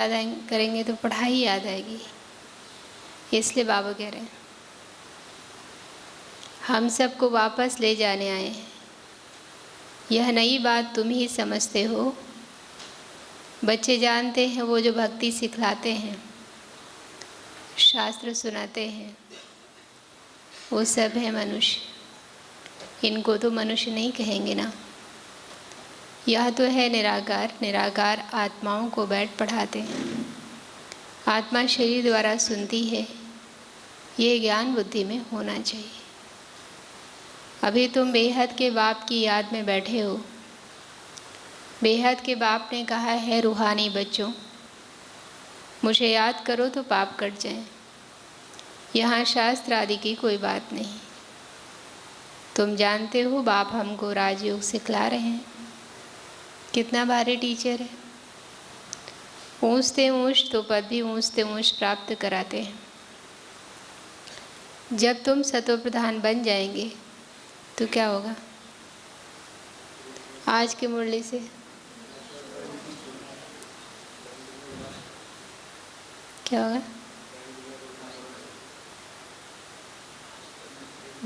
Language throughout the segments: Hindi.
याद करेंगे तो पढ़ाई याद आएगी। इसलिए बाबा कह रहे हैं हम सबको वापस ले जाने आए हैं। यह नई बात तुम ही समझते हो। बच्चे जानते हैं, वो जो भक्ति सिखलाते हैं, शास्त्र सुनाते हैं, वो सब है मनुष्य। इनको तो मनुष्य नहीं कहेंगे ना। यह तो है निराकार। निराकार आत्माओं को बैठ पढ़ाते हैं। आत्मा शरीर द्वारा सुनती है। ये ज्ञान बुद्धि में होना चाहिए। अभी तुम बेहद के बाप की याद में बैठे हो। बेहद के बाप ने कहा है, रूहानी बच्चों, मुझे याद करो तो पाप कट जाएं। यहाँ शास्त्र आदि की कोई बात नहीं। तुम जानते हो बाप हमको राजयोग सिखला रहे हैं। कितना भारी टीचर है। ऊँचते ऊँच तो पद भी ऊँचते ऊँच प्राप्त कराते हैं। जब तुम सतो प्रधान बन जाएंगे तो क्या होगा? आज की मुरली से क्या होगा?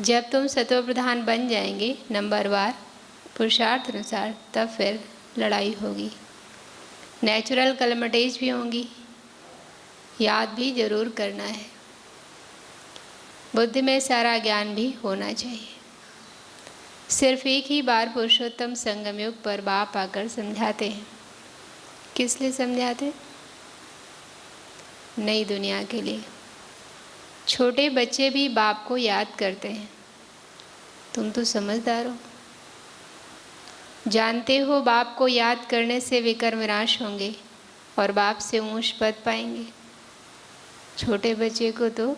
जब तुम सतो प्रधान बन जाएंगे नंबरवार पुरुषार्थ अनुसार, तब फिर लड़ाई होगी। नेचुरल कलमटेज भी होंगी। याद भी जरूर करना है। बुद्धि में सारा ज्ञान भी होना चाहिए। सिर्फ एक ही बार पुरुषोत्तम संगम युग पर बाप आकर समझाते हैं। किस लिए समझाते? नई दुनिया के लिए। छोटे बच्चे भी बाप को याद करते हैं। तुम तो समझदार हो, जानते हो बाप को याद करने से विकर्म विनाश होंगे और बाप से ऊंच पद पाएंगे। छोटे बच्चे को तो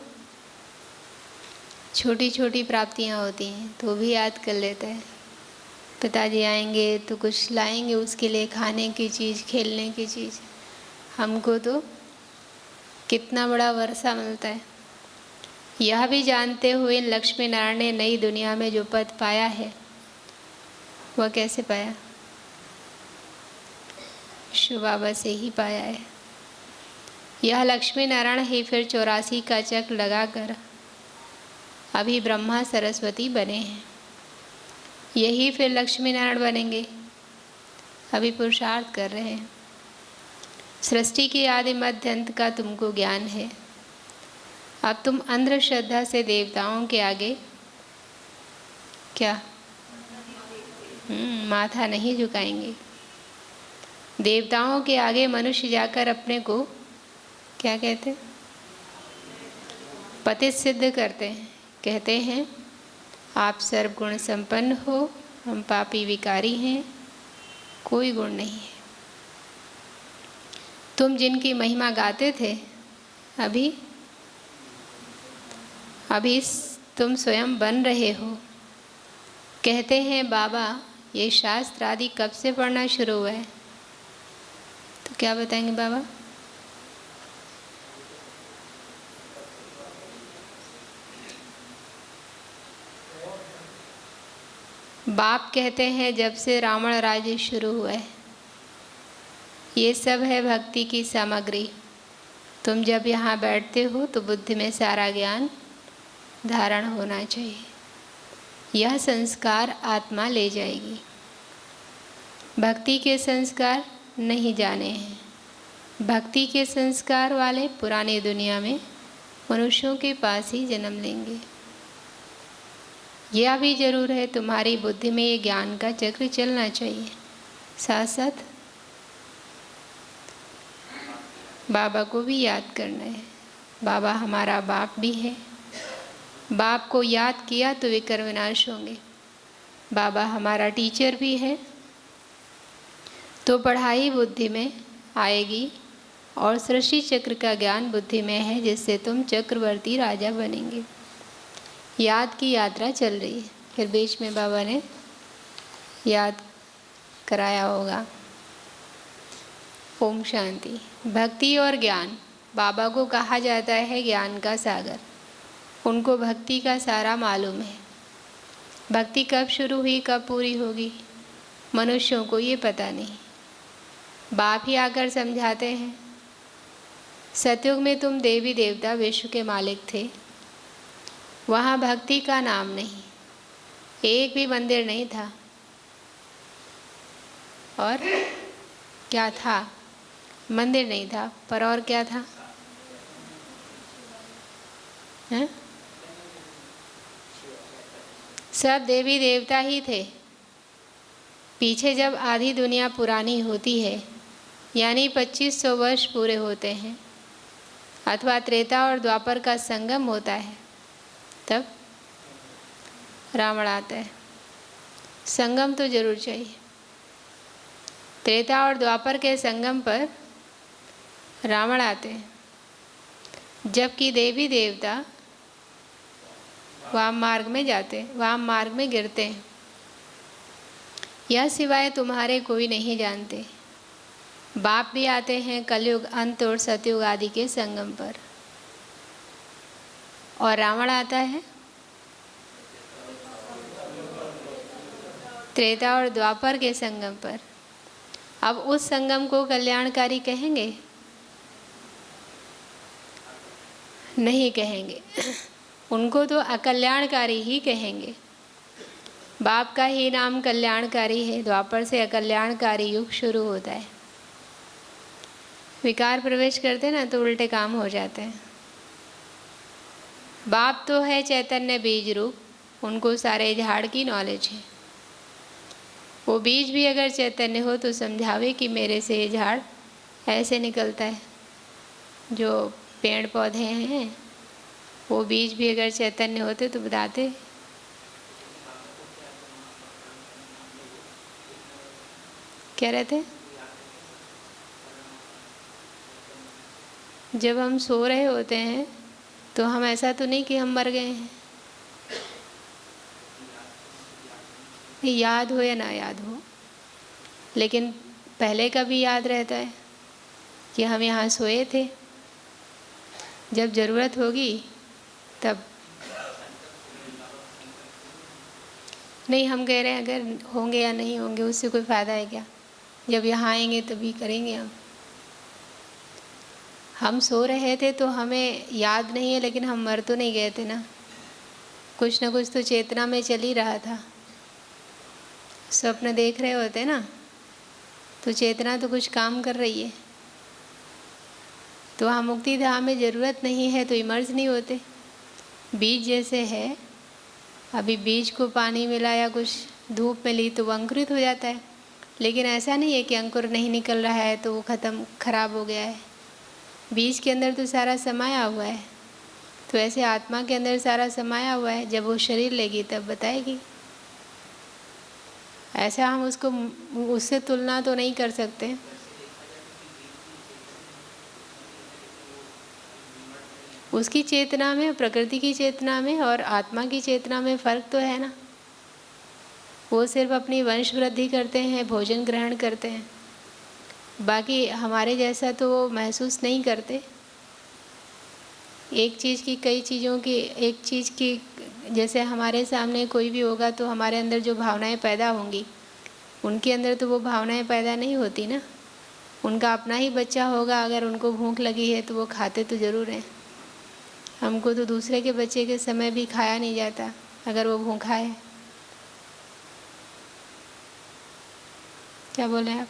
छोटी छोटी प्राप्तियां होती हैं तो भी याद कर लेता है। पिताजी आएंगे तो कुछ लाएंगे उसके लिए, खाने की चीज़, खेलने की चीज़। हमको तो कितना बड़ा वर्षा मिलता है। यह भी जानते हुए लक्ष्मी नारायण ने नई दुनिया में जो पद पाया है, वह कैसे पाया? शिव बाबा से ही पाया है। यह लक्ष्मी नारायण ही फिर 84 का चक्र लगाकर अभी ब्रह्मा सरस्वती बने हैं। यही फिर लक्ष्मी नारायण बनेंगे। अभी पुरुषार्थ कर रहे हैं। सृष्टि की आदि मध्य अंत का तुमको ज्ञान है। अब तुम अंधश्रद्धा से देवताओं के आगे क्या माथा नहीं झुकाएंगे। देवताओं के आगे मनुष्य जाकर अपने को क्या कहते हैं? पतित सिद्ध करते हैं। कहते हैं आप सर्वगुण संपन्न हो, हम पापी विकारी हैं, कोई गुण नहीं है। तुम जिनकी महिमा गाते थे, अभी तुम स्वयं बन रहे हो। कहते हैं बाबा ये शास्त्र आदि कब से पढ़ना शुरू हुआ है? तो क्या बताएंगे बाबा? बाप कहते हैं जब से रावण राज्य शुरू हुआ है। ये सब है भक्ति की सामग्री। तुम जब यहाँ बैठते हो तो बुद्धि में सारा ज्ञान धारण होना चाहिए। यह संस्कार आत्मा ले जाएगी। भक्ति के संस्कार नहीं जाने हैं। भक्ति के संस्कार वाले पुरानी दुनिया में मनुष्यों के पास ही जन्म लेंगे। यह भी जरूर है तुम्हारी बुद्धि में ये ज्ञान का चक्र चलना चाहिए। साथ साथ बाबा को भी याद करना है। बाबा हमारा बाप भी है। बाप को याद किया तो विकर्म विनाश होंगे। बाबा हमारा टीचर भी है, तो पढ़ाई बुद्धि में आएगी और सृष्टि चक्र का ज्ञान बुद्धि में है, जिससे तुम चक्रवर्ती राजा बनेंगे। याद की यात्रा चल रही है। फिर बीच में बाबा ने याद कराया होगा। ओम शांति। भक्ति और ज्ञान, बाबा को कहा जाता है ज्ञान का सागर। उनको भक्ति का सारा मालूम है। भक्ति कब शुरू हुई, कब पूरी होगी, मनुष्यों को ये पता नहीं। बाप ही आकर समझाते हैं। सतयुग में तुम देवी देवता विश्व के मालिक थे। वहाँ भक्ति का नाम नहीं, एक भी मंदिर नहीं था। और क्या था? मंदिर नहीं था, पर और क्या था? हैं? सब देवी देवता ही थे। पीछे जब आधी दुनिया पुरानी होती है, यानी 2500 वर्ष पूरे होते हैं, अथवा त्रेता और द्वापर का संगम होता है, तब रावण आता है। संगम तो जरूर चाहिए। त्रेता और द्वापर के संगम पर रावण आते हैं, जबकि देवी देवता वाम मार्ग में जाते हैं, वाम मार्ग में गिरते हैं। यह सिवाय तुम्हारे कोई नहीं जानते। बाप भी आते हैं कलयुग अंत और सतयुग आदि के संगम पर, और रावण आता है त्रेता और द्वापर के संगम पर। अब उस संगम को कल्याणकारी कहेंगे? नहीं कहेंगे। उनको तो अकल्याणकारी ही कहेंगे। बाप का ही नाम कल्याणकारी है। द्वापर से अकल्याणकारी युग शुरू होता है। विकार प्रवेश करते ना तो उल्टे काम हो जाते हैं। बाप तो है चैतन्य बीज रूप, उनको सारे झाड़ की नॉलेज है। वो बीज भी अगर चैतन्य हो तो समझावे कि मेरे से ये झाड़ ऐसे निकलता है। जो पेड़ पौधे हैं वो बीज भी अगर चैतन्य होते तो बताते। क्या रहते? जब हम सो रहे होते हैं तो हम ऐसा तो नहीं कि हम मर गए हैं। याद हो या ना याद हो, लेकिन पहले का भी याद रहता है कि हम यहाँ सोए थे। जब ज़रूरत होगी तब नहीं। हम कह रहे हैं अगर होंगे या नहीं होंगे उससे कोई फ़ायदा है क्या? जब यहाँ आएंगे तभी करेंगे। हम सो रहे थे तो हमें याद नहीं है, लेकिन हम मर तो नहीं गए थे ना। कुछ ना कुछ तो चेतना में चल ही रहा था। स्वप्न देख रहे होते ना तो चेतना तो कुछ काम कर रही है। तो वहाँ मुक्ति धाम में ज़रूरत नहीं है तो इमर्ज नहीं होते। बीज जैसे है, अभी बीज को पानी मिला या कुछ धूप में ली तो वो अंकुरित हो जाता है। लेकिन ऐसा नहीं है कि अंकुर नहीं निकल रहा है तो वो खराब हो गया है। बीज के अंदर तो सारा समाया हुआ है। तो ऐसे आत्मा के अंदर सारा समाया हुआ है। जब वो शरीर लेगी तब बताएगी। ऐसा हम उससे तुलना तो नहीं कर सकते। उसकी चेतना में, प्रकृति की चेतना में और आत्मा की चेतना में फ़र्क तो है ना। वो सिर्फ अपनी वंश वृद्धि करते हैं, भोजन ग्रहण करते हैं, बाकी हमारे जैसा तो वो महसूस नहीं करते। एक चीज़ की, कई चीज़ों की, एक चीज़ की जैसे हमारे सामने कोई भी होगा तो हमारे अंदर जो भावनाएं पैदा होंगी, उनके अंदर तो वो भावनाएं पैदा नहीं होती ना। उनका अपना ही बच्चा होगा, अगर उनको भूख लगी है तो वो खाते तो ज़रूर हैं। हमको तो दूसरे के बच्चे के समय भी खाया नहीं जाता अगर वो भूखा है। क्या बोले आप?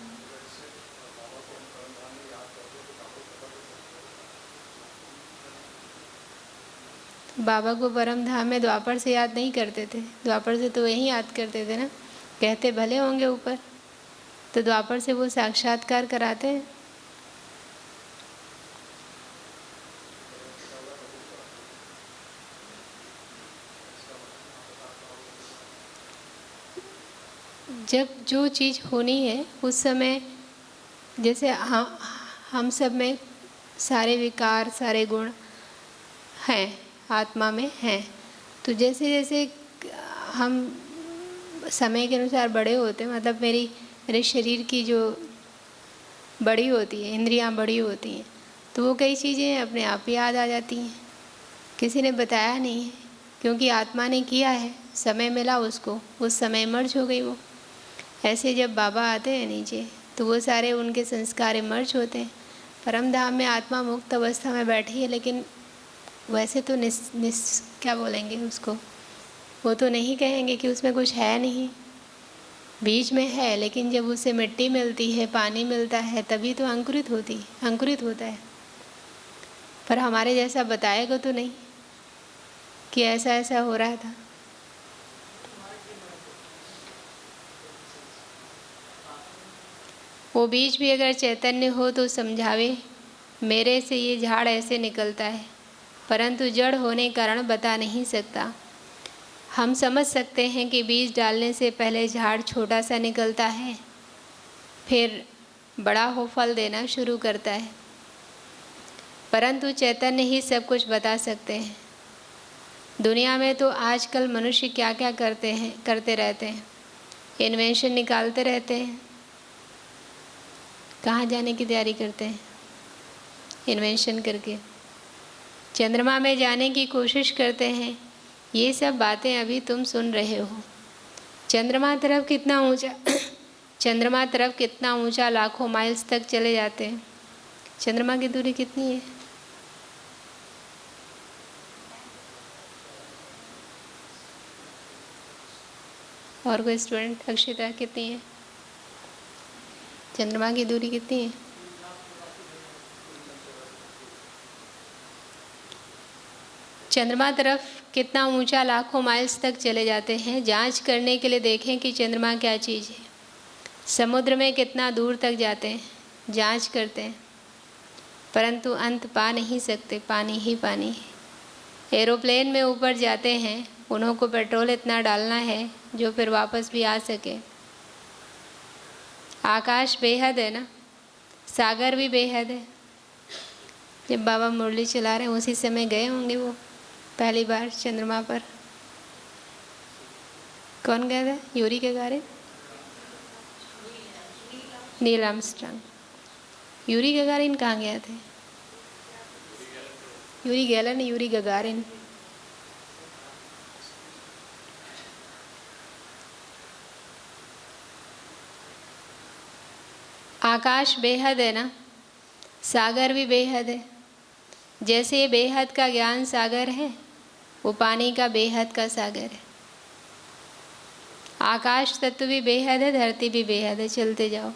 बाबा को परम धाम में द्वापर से याद नहीं करते थे। द्वापर से तो वही याद करते थे ना। कहते भले होंगे ऊपर, तो द्वापर से वो साक्षात्कार कराते हैं। जब जो चीज़ होनी है उस समय, जैसे हम सब में सारे विकार, सारे गुण हैं, आत्मा में हैं। तो जैसे जैसे हम समय के अनुसार बड़े होते हैं, मतलब मेरे शरीर की जो बड़ी होती है, इंद्रियां बड़ी होती हैं, तो वो कई चीज़ें अपने आप ही याद आ जाती हैं। किसी ने बताया नहीं है, क्योंकि आत्मा ने किया है, समय मिला उसको, उस समय मर्ज हो गई वो। ऐसे जब बाबा आते हैं नीचे तो वो सारे उनके संस्कार मर्ज होते हैं, परम धाम में आत्मा मुक्त अवस्था में बैठी है, लेकिन वैसे तो क्या बोलेंगे उसको, वो तो नहीं कहेंगे कि उसमें कुछ है नहीं, बीज में है, लेकिन जब उसे मिट्टी मिलती है, पानी मिलता है, तभी तो अंकुरित होता है। पर हमारे जैसा बताएगा तो नहीं कि ऐसा ऐसा हो रहा था। वो बीज भी अगर चैतन्य हो तो समझावे, मेरे से ये झाड़ ऐसे निकलता है, परंतु जड़ होने कारण बता नहीं सकता। हम समझ सकते हैं कि बीज डालने से पहले झाड़ छोटा सा निकलता है, फिर बड़ा हो फल देना शुरू करता है, परंतु चैतन्य ही सब कुछ बता सकते हैं। दुनिया में तो आजकल मनुष्य क्या क्या करते रहते हैं, इन्वेंशन निकालते रहते हैं। कहाँ जाने की तैयारी करते हैं इन्वेंशन करके, चंद्रमा में जाने की कोशिश करते हैं। ये सब बातें अभी तुम सुन रहे हो। चंद्रमा तरफ कितना ऊंचा लाखों माइल्स तक चले जाते हैं। चंद्रमा की दूरी कितनी है? और कोई स्टूडेंट? अक्षिता, कितनी है चंद्रमा की दूरी, कितनी है? चंद्रमा तरफ कितना ऊंचा लाखों माइल्स तक चले जाते हैं जांच करने के लिए। देखें कि चंद्रमा क्या चीज़ है। समुद्र में कितना दूर तक जाते हैं, जांच करते हैं, परंतु अंत पा नहीं सकते, पानी ही पानी है। एरोप्लेन में ऊपर जाते हैं, उन्हों को पेट्रोल इतना डालना है जो फिर वापस भी आ सके। आकाश बेहद है ना, सागर भी बेहद है। जब बाबा मुरली चला रहे हैं उसी समय गए होंगे वो पहली बार चंद्रमा पर। कौन गया था? Yuri Gagarin, Neil Armstrong. Yuri Gagarin कहाँ गया थे? यूरी गैलन, यूरी गगारिन। आकाश बेहद है ना, सागर भी बेहद है। जैसे ये बेहद का ज्ञान सागर है, वो पानी का बेहद का सागर है। आकाश तत्व भी बेहद है, धरती भी बेहद है। चलते जाओ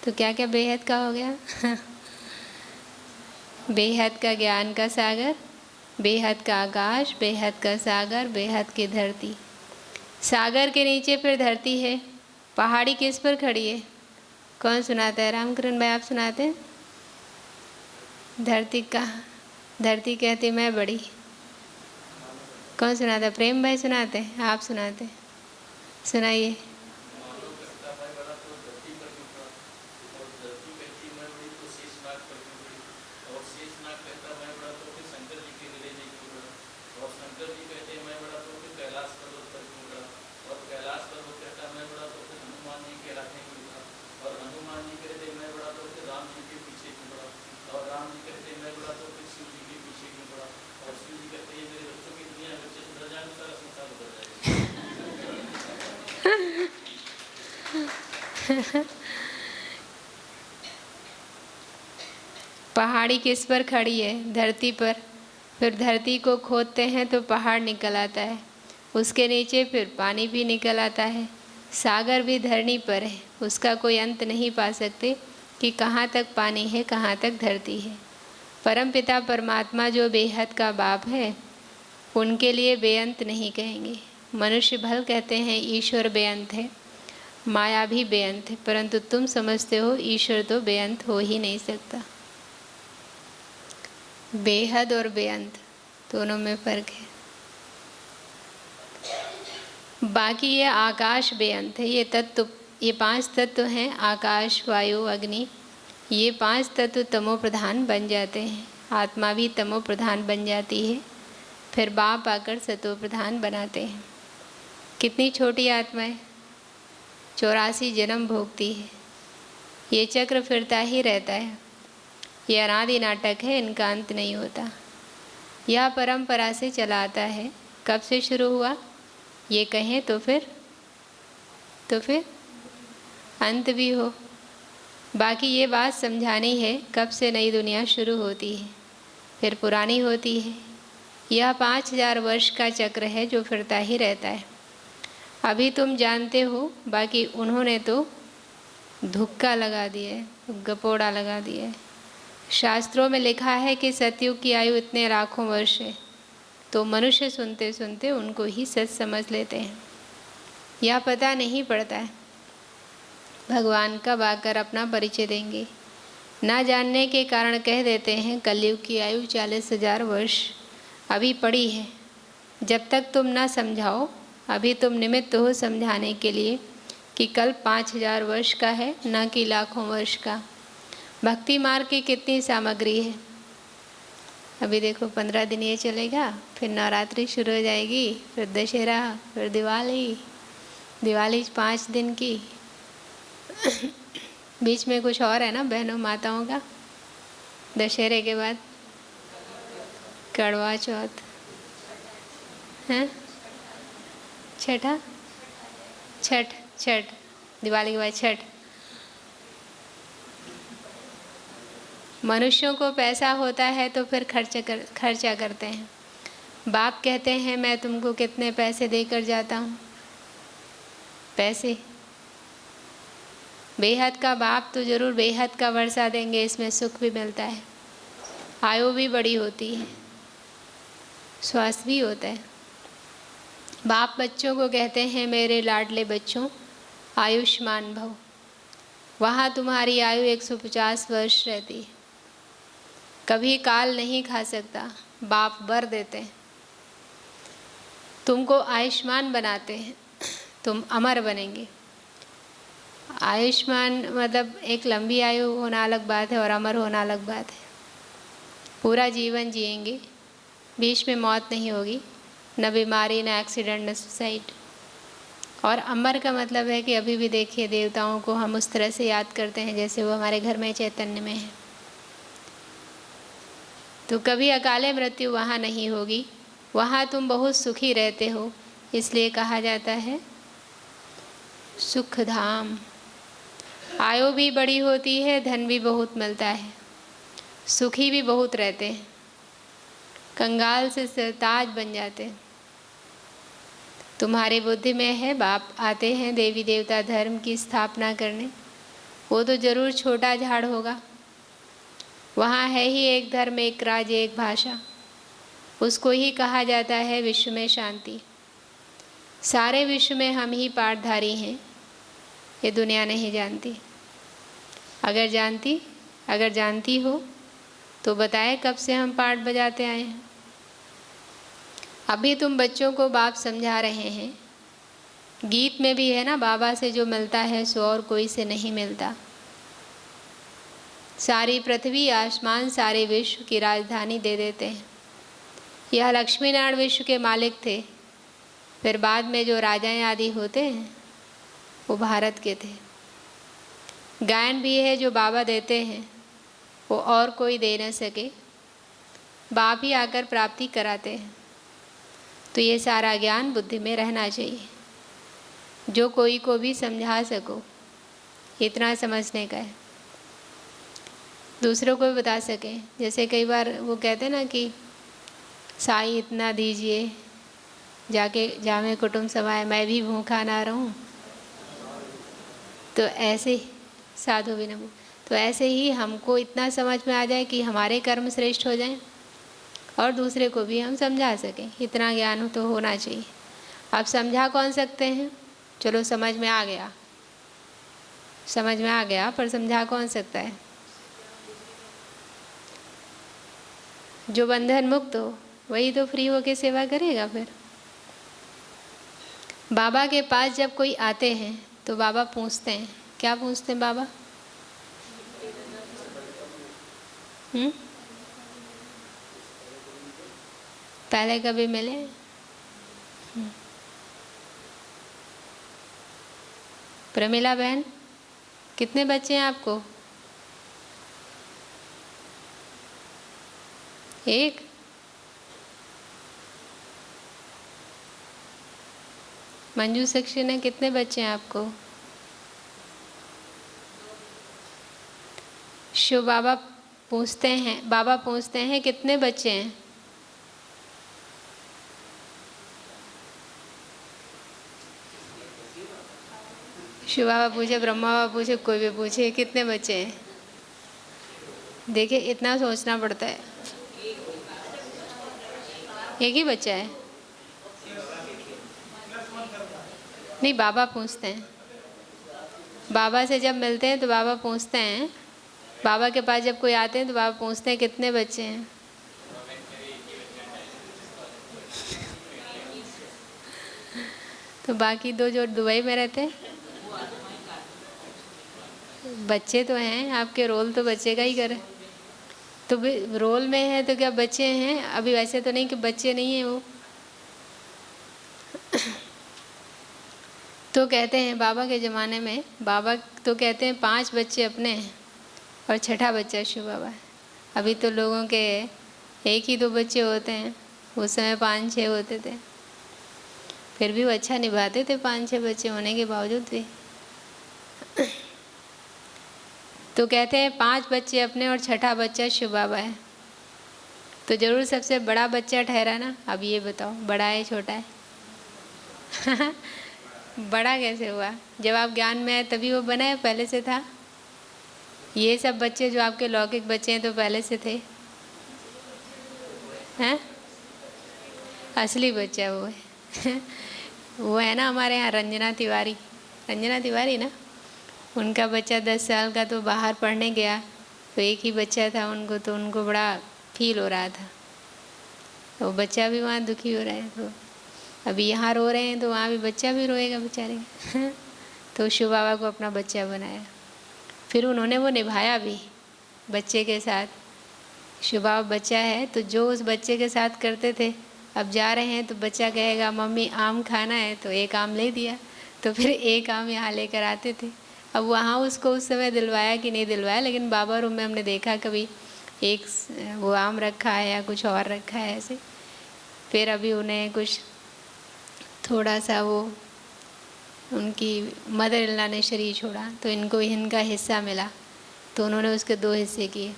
तो क्या क्या बेहद का हो गया बेहद का ज्ञान का सागर, बेहद का आकाश, बेहद का सागर, बेहद की धरती। सागर के नीचे फिर धरती है। पहाड़ी किस पर खड़ी है? कौन सुनाता है? रामकरण भाई, आप सुनाते हैं? धरती कहती मैं बड़ी। कौन सुनाता है? प्रेम भाई सुनाते हैं? आप सुनाते हैं? सुनाइए। पहाड़ी किस पर खड़ी है? धरती पर। फिर धरती को खोदते हैं तो पहाड़ निकल आता है, उसके नीचे फिर पानी भी निकल आता है। सागर भी धरनी पर है, उसका कोई अंत नहीं पा सकते कि कहाँ तक पानी है, कहाँ तक धरती है। परमपिता परमात्मा जो बेहद का बाप है, उनके लिए बेअंत नहीं कहेंगे। मनुष्य भल कहते हैं ईश्वर बेअंत है, माया भी बेअंत है, परंतु तुम समझते हो ईश्वर तो बेअंत हो ही नहीं सकता। बेहद और बेअंत दोनों में फर्क है। बाकी ये आकाश बेअंत है। ये 5 तत्व हैं, आकाश, वायु, अग्नि। ये 5 तत्व तमो प्रधान बन जाते हैं। आत्मा भी तमो प्रधान बन जाती है, फिर बाप आकर सतो प्रधान बनाते हैं। कितनी छोटी आत्मा है, 84 जन्म भोगती है। ये चक्र फिरता ही रहता है। ये अनादि नाटक है, इनका अंत नहीं होता। यह परंपरा से चला आता है। कब से शुरू हुआ ये कहें तो फिर अंत भी हो। बाकी ये बात समझानी है, कब से नई दुनिया शुरू होती है, फिर पुरानी होती है। यह 5000 वर्ष का चक्र है जो फिरता ही रहता है। अभी तुम जानते हो, बाकी उन्होंने तो धुक्का लगा दिया है, गपोड़ा लगा दिया है। शास्त्रों में लिखा है कि सतयुग की आयु इतने लाखों वर्ष है, तो मनुष्य सुनते सुनते उनको ही सच समझ लेते हैं। यह पता नहीं पड़ता है भगवान कब आकर अपना परिचय देंगे। ना जानने के कारण कह देते हैं कलयुग की आयु 40,000 वर्ष अभी पड़ी है। जब तक तुम ना समझाओ, अभी तुम निमित्त हो समझाने के लिए कि कल 5000 वर्ष का है, ना कि लाखों वर्ष का। भक्ति मार्ग की कितनी सामग्री है। अभी देखो 15 दिन ये चलेगा, फिर नवरात्रि शुरू हो जाएगी, फिर दशहरा, फिर दिवाली 5 दिन की। बीच में कुछ और है ना बहनों माताओं का, दशहरे के बाद करवा चौथ हैं, छठ, दिवाली के बाद छठ। मनुष्यों को पैसा होता है तो फिर खर्चा करते हैं। बाप कहते हैं मैं तुमको कितने पैसे देकर जाता हूँ। पैसे, बेहद का बाप तो ज़रूर बेहद का वर्षा देंगे, इसमें सुख भी मिलता है, आयु भी बड़ी होती है, स्वास्थ्य भी होता है। बाप बच्चों को कहते हैं मेरे लाडले बच्चों आयुष्मान भव। वहाँ तुम्हारी आयु 150 वर्ष रहती है, कभी काल नहीं खा सकता। बाप वर देते हैं, तुमको आयुष्मान बनाते हैं, तुम अमर बनेंगे। आयुष्मान मतलब एक लंबी आयु होना अलग बात है और अमर होना अलग बात है। पूरा जीवन जिएंगे, बीच में मौत नहीं होगी, न बीमारी, न एक्सीडेंट, न सुसाइड। और अमर का मतलब है कि अभी भी देखिए देवताओं को हम उस तरह से याद करते हैं जैसे वो हमारे घर में चैतन्य में है। तो कभी अकाले मृत्यु वहाँ नहीं होगी, वहाँ तुम बहुत सुखी रहते हो, इसलिए कहा जाता है सुख धाम। आयु भी बड़ी होती है, धन भी बहुत मिलता है, सुखी भी बहुत रहते हैं, कंगाल से सरताज बन जाते हैं। तुम्हारी बुद्धि में है बाप आते हैं देवी देवता धर्म की स्थापना करने, वो तो जरूर छोटा झाड़ होगा। वहाँ है ही एक धर्म, एक राज्य, एक भाषा, उसको ही कहा जाता है विश्व में शांति। सारे विश्व में हम ही पाठधारी हैं, ये दुनिया नहीं जानती। अगर जानती हो तो बताए कब से हम पाठ बजाते आए हैं। अभी तुम बच्चों को बाप समझा रहे हैं, गीत में भी है ना, बाबा से जो मिलता है सो और कोई से नहीं मिलता। सारी पृथ्वी आसमान सारे विश्व की राजधानी दे देते हैं। यह लक्ष्मी नारायण विश्व के मालिक थे, फिर बाद में जो राजाएं आदि होते हैं वो भारत के थे। ज्ञान भी है जो बाबा देते हैं, वो और कोई दे न सके, बाप ही आकर प्राप्ति कराते हैं। तो ये सारा ज्ञान बुद्धि में रहना चाहिए, जो कोई को भी समझा सको, इतना समझने का है, दूसरों को भी बता सकें। जैसे कई बार वो कहते हैं ना कि साईं इतना दीजिए, जाके जामे कुटुंब समाए, मैं भी भूखा ना रहूं। तो ऐसे साधु भी न, तो ऐसे ही हमको इतना समझ में आ जाए कि हमारे कर्म श्रेष्ठ हो जाएं और दूसरे को भी हम समझा सकें, इतना ज्ञान तो होना चाहिए। अब समझा कौन सकते हैं, चलो समझ में आ गया, पर समझा कौन सकता है? जो बंधन मुक्त हो वही तो फ्री होके सेवा करेगा। फिर बाबा के पास जब कोई आते हैं तो बाबा पूछते हैं, क्या पूछते हैं बाबा? पहले कभी मिले? प्रमिला बहन, कितने बच्चे हैं आपको? एक? मंजू सेक्शन है, कितने बच्चे हैं आपको? शिव बाबा पूछते हैं कितने बच्चे हैं? शिव बाबा पूछे, ब्रह्मा बाबा पूछे, कोई भी पूछे, कितने बच्चे हैं? देखिए इतना सोचना पड़ता है। एक ही बच्चा है? नहीं, बाबा पूछते हैं। बाबा से जब मिलते हैं तो बाबा पूछते हैं, बाबा के पास जब कोई आते हैं तो बाबा पूछते हैं कितने बच्चे हैं? तो बाकी दो जो दुबई में रहते हैं, बच्चे तो हैं, आपके रोल तो बच्चे का ही करे। तो रोल में है तो क्या बच्चे हैं? अभी वैसे तो नहीं कि बच्चे नहीं हैं वो। तो कहते हैं बाबा के ज़माने में, बाबा तो कहते हैं 5 बच्चे अपने हैं और छठा बच्चा शिव बाबा है। अभी तो लोगों के 1 ही 2 बच्चे होते हैं, उस समय 5-6 होते थे। फिर भी वो अच्छा निभाते थे 5-6 बच्चे होने के बावजूद भी। तो कहते हैं 5 बच्चे अपने और छठा बच्चा शिव बाबा है। तो ज़रूर सबसे बड़ा बच्चा ठहरा ना। अब ये बताओ, बड़ा है छोटा है? बड़ा कैसे हुआ? जब आप ज्ञान में आए तभी वो बना है, पहले से था? ये सब बच्चे जो आपके लौकिक बच्चे हैं तो पहले से थे हैं? असली बच्चा वो है। वो है ना हमारे यहाँ रंजना तिवारी ना, उनका बच्चा 10 साल का तो बाहर पढ़ने गया, तो एक ही बच्चा था उनको, तो उनको बड़ा फील हो रहा था। तो बच्चा भी वहाँ दुखी हो रहा है, तो अभी यहाँ रो रहे हैं तो वहाँ भी बच्चा भी रोएगा बेचारे। तो शिव बाबा को अपना बच्चा बनाया, फिर उन्होंने वो निभाया भी बच्चे के साथ। शिव बाबा बच्चा है तो जो उस बच्चे के साथ करते थे, अब जा रहे हैं तो बच्चा कहेगा मम्मी आम खाना है, तो एक आम ले दिया, तो फिर एक आम यहाँ लेकर आते थे। अब वहाँ उसको उस समय दिलवाया कि नहीं दिलवाया, लेकिन बाबा रूम में हमने देखा कभी एक वो आम रखा है या कुछ और रखा है ऐसे। फिर अभी उन्हें कुछ थोड़ा सा वो उनकी मदर इन लॉ ने शरीर छोड़ा, तो इनको इनका हिस्सा मिला, तो उन्होंने उसके 2 हिस्से किए।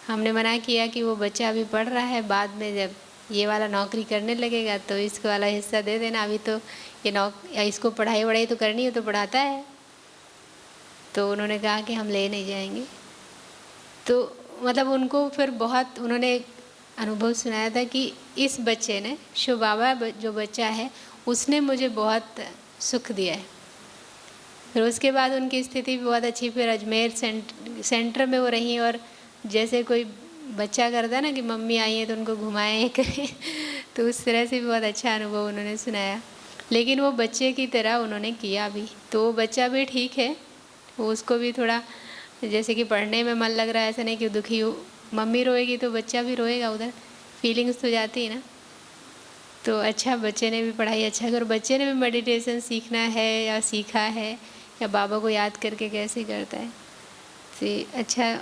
हमने मना किया कि वो बच्चा अभी पढ़ रहा है, बाद में जब ये वाला नौकरी करने लगेगा तो इसको वाला हिस्सा दे देना, अभी तो ये इसको पढ़ाई वढ़ाई तो करनी है तो पढ़ाता है। तो उन्होंने कहा कि हम ले नहीं जाएंगे। तो मतलब उनको फिर बहुत उन्होंने अनुभव सुनाया था कि इस बच्चे ने, शिव बाबा जो बच्चा है, उसने मुझे बहुत सुख दिया है। फिर उसके बाद उनकी स्थिति भी बहुत अच्छी, फिर अजमेर सेंटर में वो रही, और जैसे कोई बच्चा करता है ना कि मम्मी आई है तो उनको घुमाएं करें, तो उस तरह से भी बहुत अच्छा अनुभव उन्होंने सुनाया। लेकिन वो बच्चे की तरह उन्होंने किया भी, तो वो बच्चा भी ठीक है, वो उसको भी थोड़ा जैसे कि पढ़ने में मन लग रहा है, ऐसा नहीं कि दुखी हो। मम्मी रोएगी तो बच्चा भी रोएगा, उधर फीलिंग्स तो जाती है ना। तो अच्छा, बच्चे ने भी पढ़ाई अच्छा कर, बच्चे ने भी मेडिटेशन सीखना है या सीखा है, या बाबा को याद करके कैसे करता है, तो अच्छा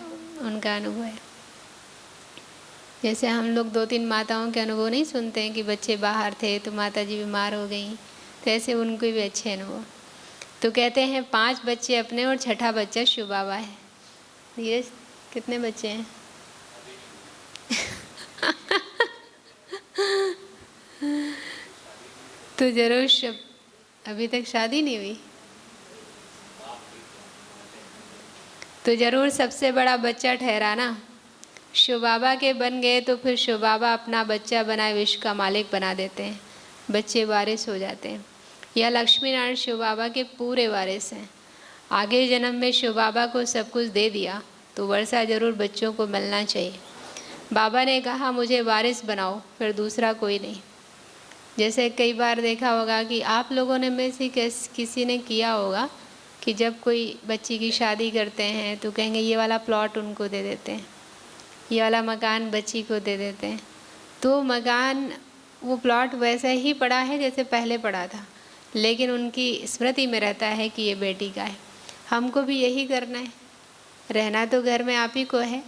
उनका अनुभव है। जैसे हम लोग 2-3 माताओं के अनुभव नहीं सुनते हैं कि बच्चे बाहर थे तो माता जी बीमार हो गई, तो ऐसे उनको भी अच्छे अनुभव। तो कहते हैं 5 बच्चे अपने और छठा बच्चा शिव बाबा है। धीरज, कितने बच्चे हैं? तो जरूर अभी तक शादी नहीं हुई, तो जरूर सबसे बड़ा बच्चा ठहरा ना। शिव बाबा के बन गए तो फिर शिव बाबा अपना बच्चा बनाए विश्व का मालिक बना देते हैं, बच्चे वारिस हो जाते हैं। यह लक्ष्मी नारायण शिव बाबा के पूरे वारिस हैं। आगे जन्म में शिव बाबा को सब कुछ दे दिया तो वर्षा जरूर बच्चों को मिलना चाहिए। बाबा ने कहा मुझे वारिस बनाओ, फिर दूसरा कोई नहीं। जैसे कई बार देखा होगा कि आप लोगों ने में से किसी ने किया होगा कि जब कोई बच्ची की शादी करते हैं तो कहेंगे ये वाला प्लॉट उनको दे देते हैं, ये वाला मकान बच्ची को दे देते हैं। तो मकान, वो प्लॉट वैसा ही पड़ा है जैसे पहले पड़ा था, लेकिन उनकी स्मृति में रहता है कि ये बेटी का है। हमको भी यही करना है, रहना तो घर में आप ही को है,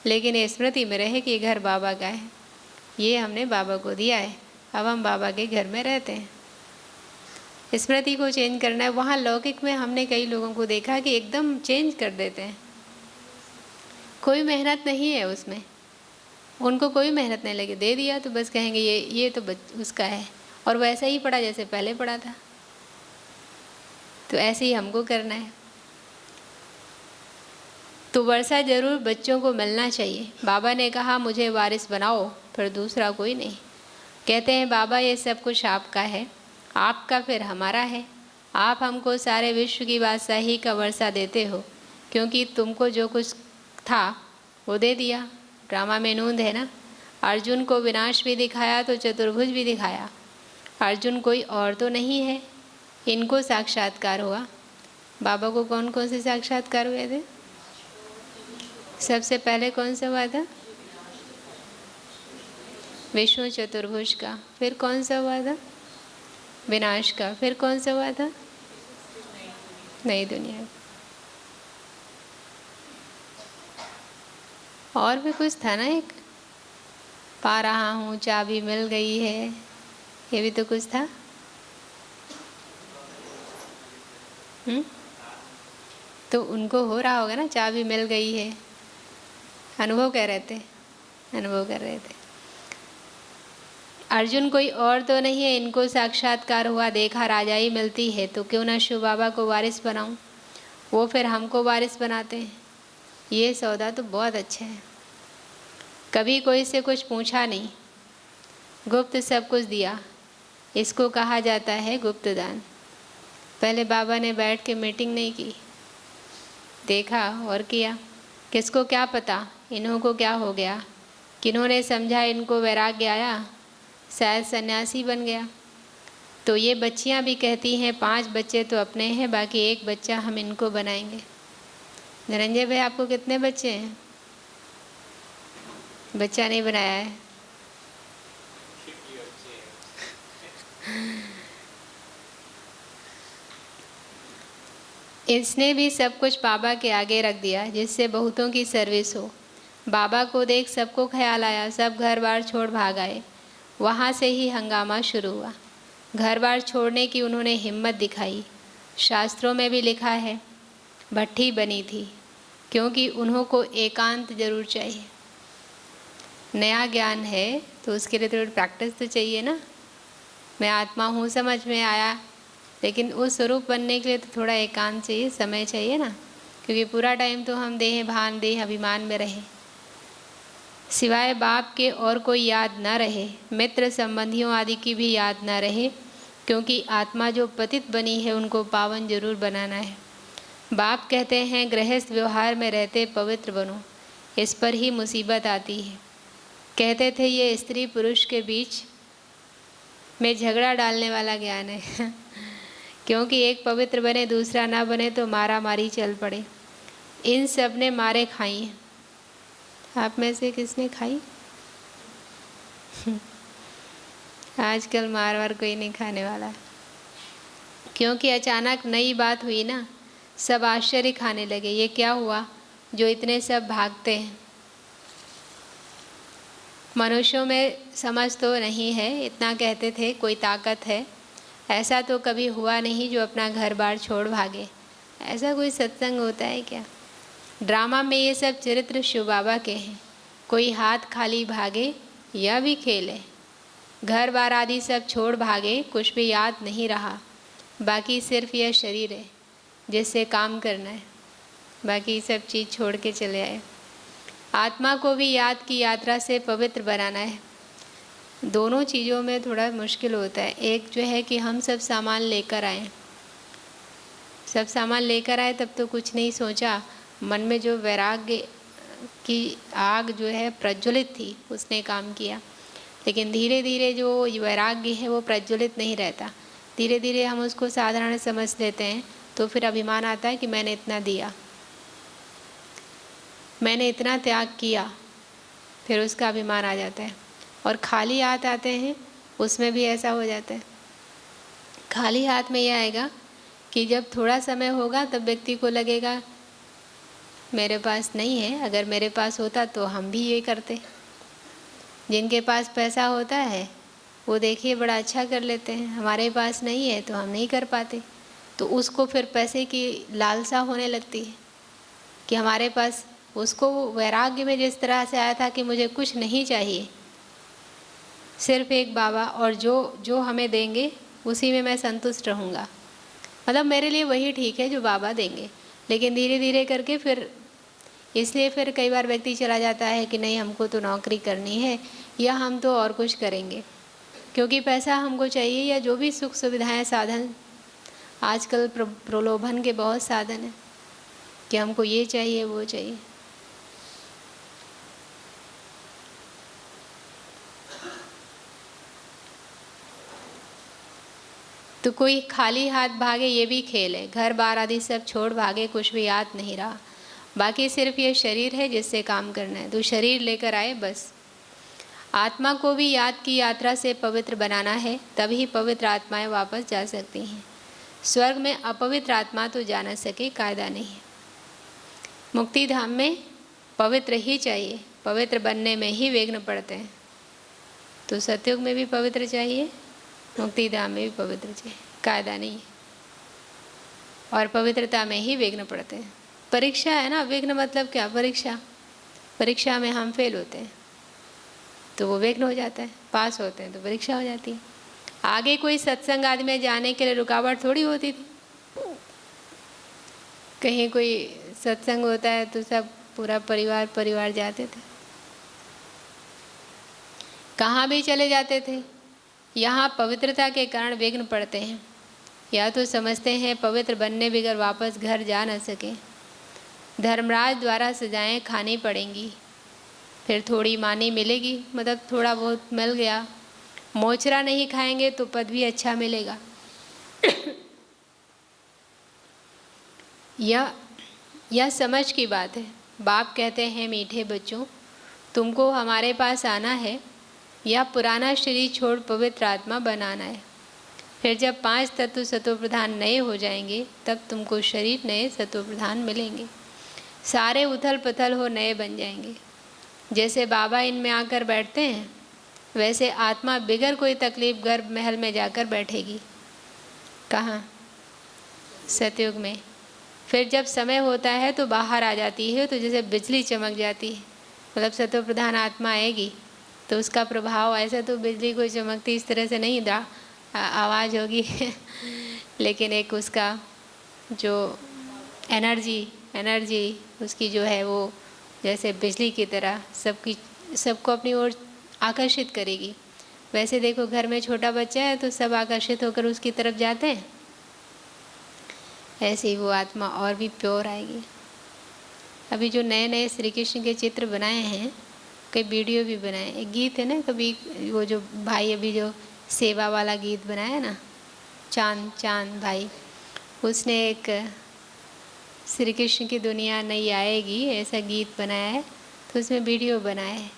लेकिन ये स्मृति में रहे कि ये घर बाबा का है, ये हमने बाबा को दिया है, अब हम बाबा के घर में रहते हैं। स्मृति को चेंज करना है। वहाँ लौकिक में हमने कई लोगों को देखा कि एकदम चेंज कर देते हैं, कोई मेहनत नहीं है उसमें, उनको कोई मेहनत नहीं लगी, दे दिया तो बस कहेंगे ये तो उसका है, और वैसा ही पढ़ा जैसे पहले पढ़ा था। तो ऐसे ही हमको करना है। तो वर्षा जरूर बच्चों को मिलना चाहिए। बाबा ने कहा मुझे वारिस बनाओ, फिर दूसरा कोई नहीं। कहते हैं बाबा ये सब कुछ आपका है, आपका फिर हमारा है। आप हमको सारे विश्व की बादशाही का वर्षा देते हो, क्योंकि तुमको जो कुछ था वो दे दिया। ड्रामा में नूंद है ना, अर्जुन को विनाश भी दिखाया तो चतुर्भुज भी दिखाया। अर्जुन कोई और तो नहीं है, इनको साक्षात्कार हुआ। बाबा को कौन कौन से साक्षात्कार हुए थे? सबसे पहले कौन सा हुआ था? विष्णु चतुर्भुज का। फिर कौन सा हुआ था? विनाश का। फिर कौन सा हुआ था? नई दुनिया। और भी कुछ था ना, एक पा रहा हूँ, चाबी मिल गई है, ये भी तो कुछ था। तो उनको हो रहा होगा ना, चाबी मिल गई है, अनुभव कर रहे थे, अनुभव कर रहे थे। अर्जुन कोई और तो नहीं है, इनको साक्षात्कार हुआ, देखा राजाई मिलती है तो क्यों ना शिव बाबा को वारिस बनाऊं, वो फिर हमको वारिस बनाते हैं। ये सौदा तो बहुत अच्छा है। कभी कोई से कुछ पूछा नहीं, गुप्त सब कुछ दिया, इसको कहा जाता है गुप्त दान। पहले बाबा ने बैठ के मीटिंग नहीं की, देखा और किया। किसको क्या पता इन्हों को क्या हो गया, किन्होंने समझा इनको वैराग्य आया, शायद सन्यासी बन गया। तो ये बच्चियां भी कहती हैं 5 बच्चे तो अपने हैं, बाकी 1 बच्चा हम इनको बनाएंगे। धनंजय भाई आपको कितने बच्चे हैं? बच्चा नहीं बनाया है। इसने भी सब कुछ बाबा के आगे रख दिया, जिससे बहुतों की सर्विस हो। बाबा को देख सबको ख्याल आया, सब घर बार छोड़ भाग आए। वहाँ से ही हंगामा शुरू हुआ। घर बार छोड़ने की उन्होंने हिम्मत दिखाई। शास्त्रों में भी लिखा है भट्ठी बनी थी, क्योंकि उन्हों को एकांत जरूर चाहिए। नया ज्ञान है तो उसके लिए थोड़ी प्रैक्टिस तो चाहिए ना। मैं आत्मा हूँ समझ में आया, लेकिन उस स्वरूप बनने के लिए तो थोड़ा एकांत चाहिए, समय चाहिए ना, क्योंकि पूरा टाइम तो हम देह भान देह अभिमान में रहे, सिवाय बाप के और कोई याद न रहे, मित्र संबंधियों आदि की भी याद न रहे, क्योंकि आत्मा जो पतित बनी है उनको पावन जरूर बनाना है। बाप कहते हैं गृहस्थ व्यवहार में रहते पवित्र बनो, इस पर ही मुसीबत आती है। कहते थे ये स्त्री पुरुष के बीच में झगड़ा डालने वाला ज्ञान है क्योंकि एक पवित्र बने दूसरा ना बने तो मारा मारी चल पड़े। इन सब ने मारे खाई हैं। आप में से किसने खाई? आजकल मार वार कोई नहीं खाने वाला, क्योंकि अचानक नई बात हुई ना, सब आश्चर्य खाने लगे, ये क्या हुआ जो इतने सब भागते हैं। मनुष्यों में समझ तो नहीं है, इतना कहते थे कोई ताकत है, ऐसा तो कभी हुआ नहीं जो अपना घर बार छोड़ भागे। ऐसा कोई सत्संग होता है क्या? ड्रामा में ये सब चरित्र शिव बाबा के हैं। कोई हाथ खाली भागे या भी खेले, घर बार आदि सब छोड़ भागे, कुछ भी याद नहीं रहा, बाकी सिर्फ यह शरीर है जिससे काम करना है, बाकी सब चीज़ छोड़ के चले आए। आत्मा को भी याद की यात्रा से पवित्र बनाना है। दोनों चीज़ों में थोड़ा मुश्किल होता है। एक जो है कि हम सब सामान लेकर आए, सब सामान लेकर आए तब तो कुछ नहीं सोचा, मन में जो वैराग्य की आग जो है प्रज्वलित थी उसने काम किया। लेकिन धीरे धीरे जो वैराग्य है वो प्रज्वलित नहीं रहता, धीरे धीरे हम उसको साधारण समझ लेते हैं, तो फिर अभिमान आता है कि मैंने इतना दिया, मैंने इतना त्याग किया, फिर उसका अभिमान आ जाता है। और खाली हाथ आते हैं उसमें भी ऐसा हो जाता है। खाली हाथ में यह आएगा कि जब थोड़ा समय होगा तब व्यक्ति को लगेगा मेरे पास नहीं है, अगर मेरे पास होता तो हम भी ये करते। जिनके पास पैसा होता है वो देखिए बड़ा अच्छा कर लेते हैं, हमारे पास नहीं है तो हम नहीं कर पाते। तो उसको फिर पैसे की लालसा होने लगती है कि हमारे पास उसको वैराग्य में जिस तरह से आया था कि मुझे कुछ नहीं चाहिए, सिर्फ एक बाबा, और जो जो हमें देंगे उसी में मैं संतुष्ट रहूँगा, मतलब मेरे लिए वही ठीक है जो बाबा देंगे। लेकिन धीरे धीरे करके फिर इसलिए फिर कई बार व्यक्ति चला जाता है कि नहीं हमको तो नौकरी करनी है या हम तो और कुछ करेंगे, क्योंकि पैसा हमको चाहिए या जो भी सुख सुविधाएं साधन, आजकल प्रलोभन के बहुत साधन हैं कि हमको ये चाहिए वो चाहिए। तो कोई खाली हाथ भागे ये भी खेल है, घर बार आदि सब छोड़ भागे कुछ भी याद नहीं रहा, बाकी सिर्फ ये शरीर है जिससे काम करना है, तो शरीर लेकर आए बस। आत्मा को भी याद की यात्रा से पवित्र बनाना है, तभी पवित्र आत्माएं वापस जा सकती हैं। स्वर्ग में अपवित्र आत्मा तो जा न सके, कायदा नहीं है। मुक्ति धाम में पवित्र ही चाहिए, पवित्र बनने में ही विघ्न पड़ते हैं। तो सतयुग में भी पवित्र चाहिए, मुक्ति धाम में भी पवित्र चाहिए, कायदा नहीं है। और पवित्रता में ही विघ्न पड़ते हैं। परीक्षा है ना, विघ्न मतलब क्या, परीक्षा, परीक्षा में हम फेल होते हैं तो वो विघ्न हो जाता है, पास होते हैं तो परीक्षा हो जाती है। आगे कोई सत्संग आदि में जाने के लिए रुकावट थोड़ी होती थी, कहीं कोई सत्संग होता है तो सब पूरा परिवार जाते थे, कहाँ भी चले जाते थे। यहाँ पवित्रता के कारण विघ्न पड़ते हैं, या तो समझते हैं पवित्र बनने बगैर वापस घर जा न सके, धर्मराज द्वारा सजाएं खानी पड़ेंगी, फिर थोड़ी मानी मिलेगी, मतलब थोड़ा बहुत मिल गया, मोचरा नहीं खाएंगे तो पद भी अच्छा मिलेगा। यह समझ की बात है। बाप कहते हैं मीठे बच्चों, तुमको हमारे पास आना है, या पुराना शरीर छोड़ पवित्र आत्मा बनाना है। फिर जब 5 तत्व सत्वप्रधान नए हो जाएंगे तब तुमको शरीर नए सत्वप्रधान मिलेंगे, सारे उथल पुथल हो नए बन जाएंगे। जैसे बाबा इनमें आकर बैठते हैं वैसे आत्मा बिगर कोई तकलीफ गर्भ महल में जाकर बैठेगी। कहाँ? सतयुग में। फिर जब समय होता है तो बाहर आ जाती है, तो जैसे बिजली चमक जाती है, मतलब सत्व प्रधान आत्मा आएगी तो उसका प्रभाव ऐसा, तो बिजली कोई चमकती इस तरह से नहीं आवाज़ होगी लेकिन एक उसका जो एनर्जी उसकी जो है वो जैसे बिजली की तरह सबको अपनी ओर आकर्षित करेगी। वैसे देखो घर में छोटा बच्चा है तो सब आकर्षित होकर उसकी तरफ जाते हैं, ऐसे ही वो आत्मा और भी प्योर आएगी। अभी जो नए नए श्री कृष्ण के चित्र बनाए हैं, कई वीडियो भी बनाए, एक गीत है ना, कभी वो जो भाई अभी जो सेवा वाला गीत बनाया ना, चांद भाई, उसने एक श्री कृष्ण की दुनिया नई आएगी ऐसा गीत बनाया है, तो उसमें वीडियो बनाया है।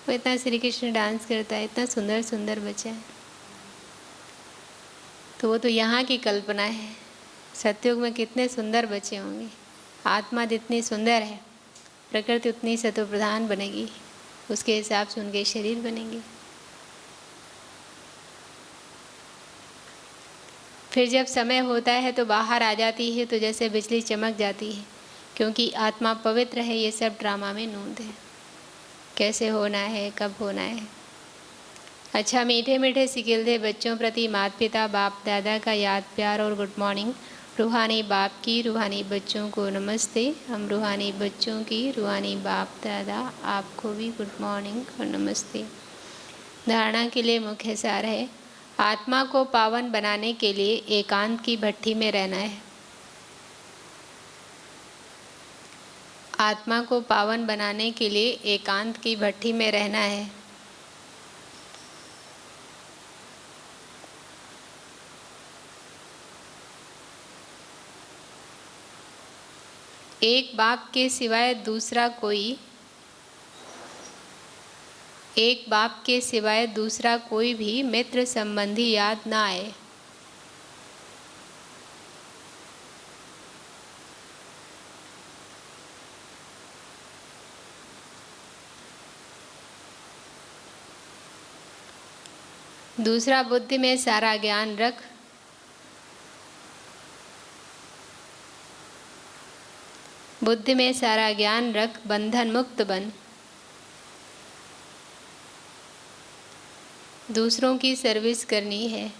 वो इतना श्री कृष्ण डांस करता है, इतना सुंदर सुंदर बच्चा है। तो वो तो यहाँ की कल्पना है, सतयुग में कितने सुंदर बच्चे होंगे। आत्मा जितनी सुंदर है, प्रकृति उतनी सत्व प्रधान बनेगी, उसके हिसाब से उनके शरीर बनेंगे। फिर जब समय होता है तो बाहर आ जाती है, तो जैसे बिजली चमक जाती है, क्योंकि आत्मा पवित्र है। ये सब ड्रामा में नूंद है, कैसे होना है, कब होना है। अच्छा, मीठे मीठे सिकिलदे बच्चों प्रति माता पिता बाप दादा का याद प्यार और गुड मॉर्निंग। रूहानी बाप की रूहानी बच्चों को नमस्ते। हम रूहानी बच्चों की रूहानी बाप दादा आपको भी गुड मॉर्निंग और नमस्ते। धारणा के लिए मुख्य सार है, आत्मा को पावन बनाने के लिए एकांत की भट्ठी में रहना है। आत्मा को पावन बनाने के लिए एकांत की भट्ठी में रहना है। एक बाप के सिवाय दूसरा कोई भी मित्र संबंधी याद ना आए। दूसरा, बुद्धि में सारा ज्ञान रख, बुद्धि में सारा ज्ञान रख, बंधन मुक्त बन। दूसरों की सर्विस करनी है।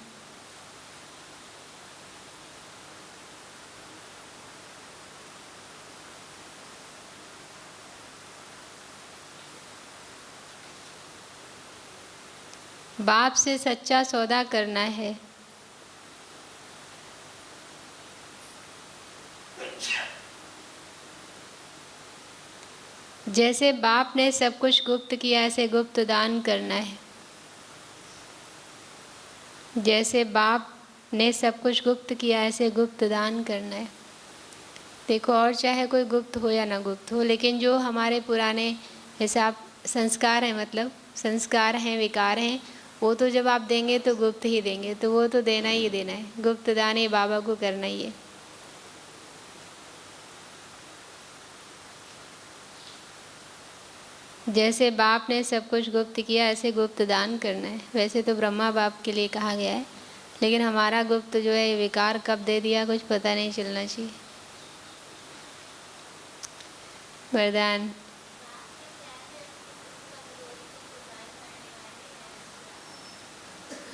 बाप से सच्चा सौदा करना है। जैसे बाप ने सब कुछ गुप्त किया, ऐसे गुप्त दान करना है। जैसे बाप ने सब कुछ गुप्त किया, ऐसे गुप्त दान करना है। देखो, और चाहे कोई गुप्त हो या ना गुप्त हो, लेकिन जो हमारे पुराने हिसाब संस्कार हैं, मतलब संस्कार हैं, विकार हैं, वो तो जब आप देंगे तो गुप्त ही देंगे, तो वो तो देना ही देना है। गुप्त दान ये बाबा को करना ही है। जैसे बाप ने सब कुछ गुप्त किया, ऐसे गुप्त दान करना है। वैसे तो ब्रह्मा बाप के लिए कहा गया है, लेकिन हमारा गुप्त जो है विकार कब दे दिया कुछ पता नहीं चलना चाहिए। वरदान।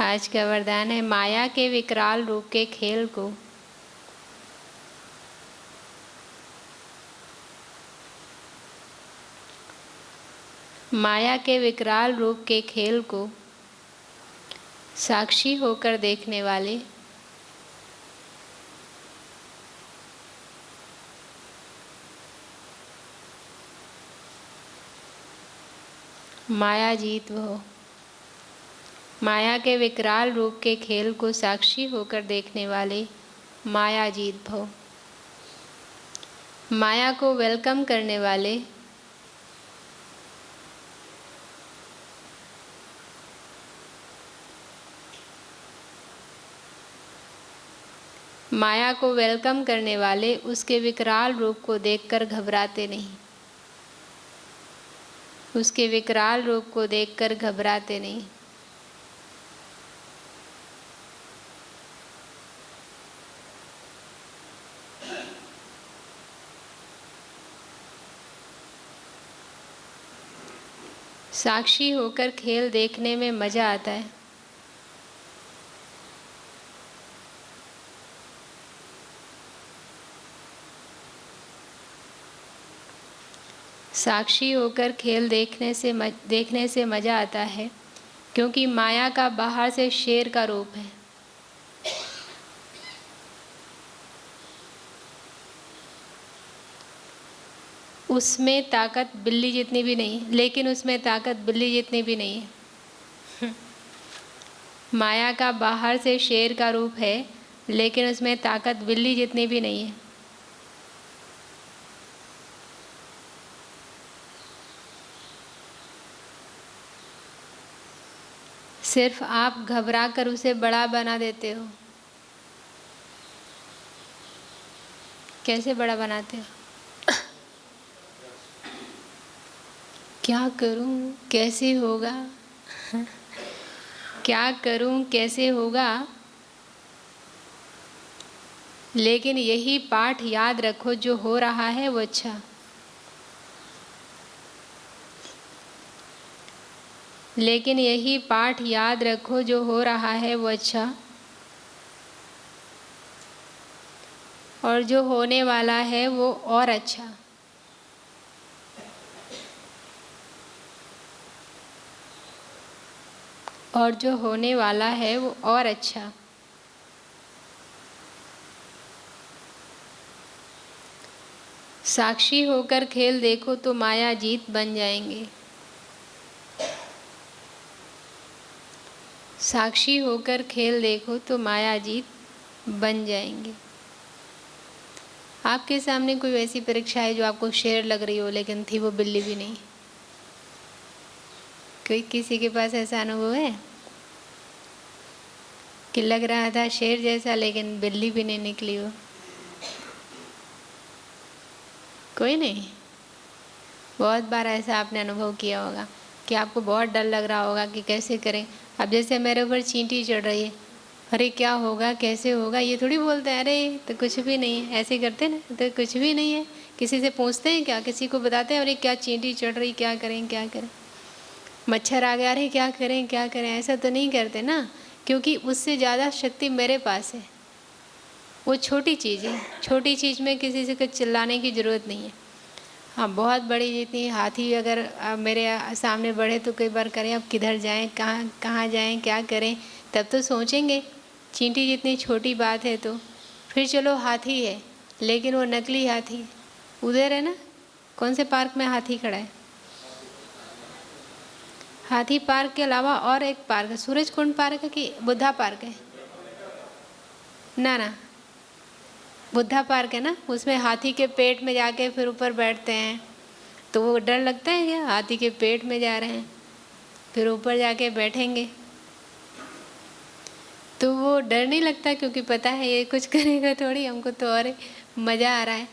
आज का वरदान है, माया के विकराल रूप के खेल को माया के विकराल रूप के खेल को साक्षी होकर देखने वाले माया जीत भव। माया के विकराल रूप के खेल को साक्षी होकर देखने वाले माया जीत भव। माया को वेलकम करने वाले माया को वेलकम करने वाले उसके विकराल रूप को देखकर घबराते नहीं। उसके विकराल रूप को देखकर घबराते नहीं। साक्षी होकर खेल देखने में मजा आता है। साक्षी होकर खेल देखने से मजा आता है, क्योंकि माया का बाहर से शेर का रूप है। उसमें ताकत बिल्ली जितनी भी नहीं, लेकिन उसमें ताकत बिल्ली जितनी भी नहीं है। माया का बाहर से शेर का रूप है, लेकिन उसमें ताकत बिल्ली जितनी भी नहीं है। सिर्फ आप घबरा कर उसे बड़ा बना देते हो। कैसे बड़ा बनाते हो? क्या करूं, कैसे होगा? क्या करूं, कैसे होगा? लेकिन यही पाठ याद रखो, जो हो रहा है वो अच्छा। लेकिन यही पाठ याद रखो, जो हो रहा है वो अच्छा, और जो होने वाला है वो और अच्छा। और जो होने वाला है वो और अच्छा। साक्षी होकर खेल देखो तो माया जीत बन जाएंगे। साक्षी होकर खेल देखो तो माया जीत बन जाएंगे। आपके सामने कोई वैसी परीक्षा है जो आपको शेर लग रही हो, लेकिन थी वो बिल्ली भी नहीं? कोई किसी के पास ऐसा अनुभव है कि लग रहा था शेर जैसा, लेकिन बिल्ली भी नहीं निकली हो? कोई नहीं? बहुत बार ऐसा आपने अनुभव किया होगा कि आपको बहुत डर लग रहा होगा कि कैसे करें। अब जैसे मेरे ऊपर चींटी चढ़ रही है, अरे क्या होगा, कैसे होगा? ये थोड़ी बोलते हैं अरे तो कुछ भी नहीं है, ऐसे करते ना, तो कुछ भी नहीं है, किसी से पूछते हैं क्या? किसी को बताते हैं अरे क्या चींटी चढ़ रही, क्या करें क्या करें? मच्छर आ गया, अरे क्या करें क्या करें? ऐसा तो नहीं करते ना, क्योंकि उससे ज़्यादा शक्ति मेरे पास है। वो छोटी चीज़ है, छोटी चीज़ में किसी से कुछ चिल्लाने की ज़रूरत नहीं है। हाँ, बहुत बड़ी जितनी हाथी अगर मेरे सामने बढ़े तो कई बार करें अब किधर जाएं, कहाँ कहाँ जाएं, क्या करें, तब तो सोचेंगे। चींटी जितनी छोटी बात है तो फिर चलो हाथी है, लेकिन वो नकली हाथी है। उधर है ना, कौन से पार्क में हाथी खड़ा है? हाथी पार्क के अलावा और एक पार्क है, सूरज कुंड पार्क है कि बुद्धा पार्क है? ना ना, बुद्धा पार्क है ना, उसमें हाथी के पेट में जाके फिर ऊपर बैठते हैं। तो वो डर लगता है क्या? हाथी के पेट में जा रहे हैं, फिर ऊपर जाके बैठेंगे तो वो डर नहीं लगता, क्योंकि पता है ये कुछ करेगा थोड़ी, हमको तो और मज़ा आ रहा है।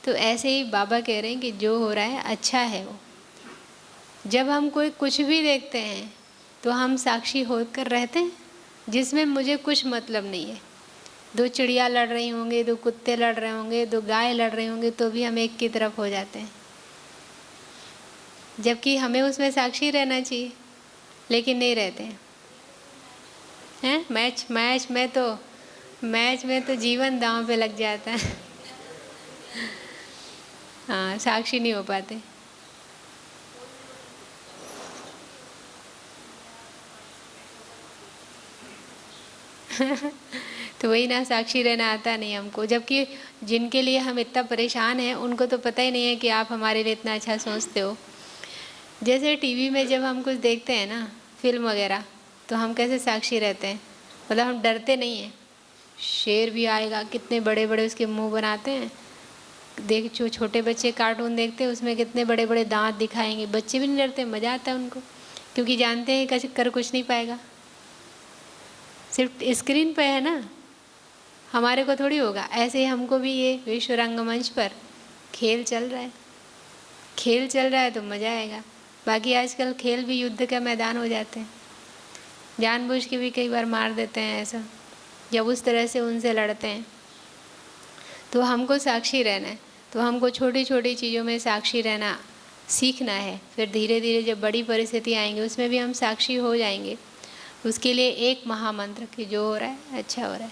तो ऐसे ही बाबा कह रहे हैं कि जो हो रहा है अच्छा है। वो जब हम कोई कुछ भी देखते हैं तो हम साक्षी होकर रहते हैं, जिसमें मुझे कुछ मतलब नहीं है। दो चिड़िया लड़ रही होंगी, दो कुत्ते लड़ रहे होंगे, दो गाय लड़ रही होंगी, तो भी हम एक की तरफ हो जाते हैं, जबकि हमें उसमें साक्षी रहना चाहिए, लेकिन नहीं रहते हैं। मैच में तो जीवन दांव पे लग जाता है। हाँ, साक्षी नहीं हो पाते। तो वही ना, साक्षी रहना आता नहीं हमको, जबकि जिनके लिए हम इतना परेशान हैं उनको तो पता ही नहीं है कि आप हमारे लिए इतना अच्छा सोचते हो। जैसे टीवी में जब हम कुछ देखते हैं ना, फिल्म वगैरह, तो हम कैसे साक्षी रहते हैं, मतलब हम डरते नहीं हैं। शेर भी आएगा, कितने बड़े बड़े उसके मुंह बनाते हैं। देख, जो छोटे बच्चे कार्टून देखते हैं उसमें कितने बड़े बड़े दांत दिखाएंगे, बच्चे भी नहीं डरते, मज़ा आता है उनको, क्योंकि जानते हैं कर कुछ नहीं पाएगा। सिर्फ स्क्रीन पे है ना, हमारे को थोड़ी होगा। ऐसे ही हमको भी ये विश्व रंगमंच पर खेल चल रहा है तो मज़ा आएगा। बाकी आजकल खेल भी युद्ध का मैदान हो जाते हैं, जानबूझ के भी कई बार मार देते हैं ऐसा, जब उस तरह से उनसे लड़ते हैं। तो हमको साक्षी रहना है, तो हमको छोटी छोटी चीज़ों में साक्षी रहना सीखना है। फिर धीरे धीरे जब बड़ी परिस्थिति आएंगी उसमें भी हम साक्षी हो जाएंगे। उसके लिए एक महामंत्र कि जो हो रहा है अच्छा हो रहा है,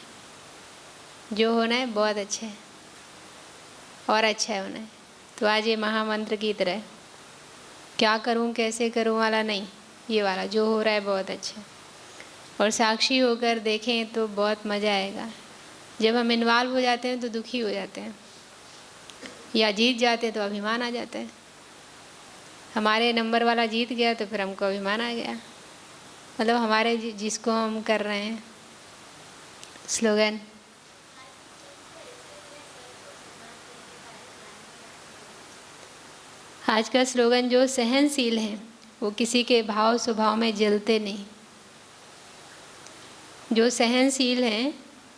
जो होना है बहुत अच्छा है और अच्छा होना है। तो आज ये महामंत्र की तरह क्या करूं कैसे करूं वाला नहीं, ये वाला जो हो रहा है बहुत अच्छा है। और साक्षी होकर देखें तो बहुत मज़ा आएगा। जब हम इन्वॉल्व हो जाते हैं तो दुखी हो जाते हैं, या जीत जाते हैं तो अभिमान आ जाता है। हमारे नंबर वाला जीत गया तो फिर हमको अभिमान आ गया, मतलब हमारे जिसको हम कर रहे हैं। स्लोगन आज का स्लोगन, जो सहनशील हैं वो किसी के भाव स्वभाव में जलते नहीं। जो सहनशील हैं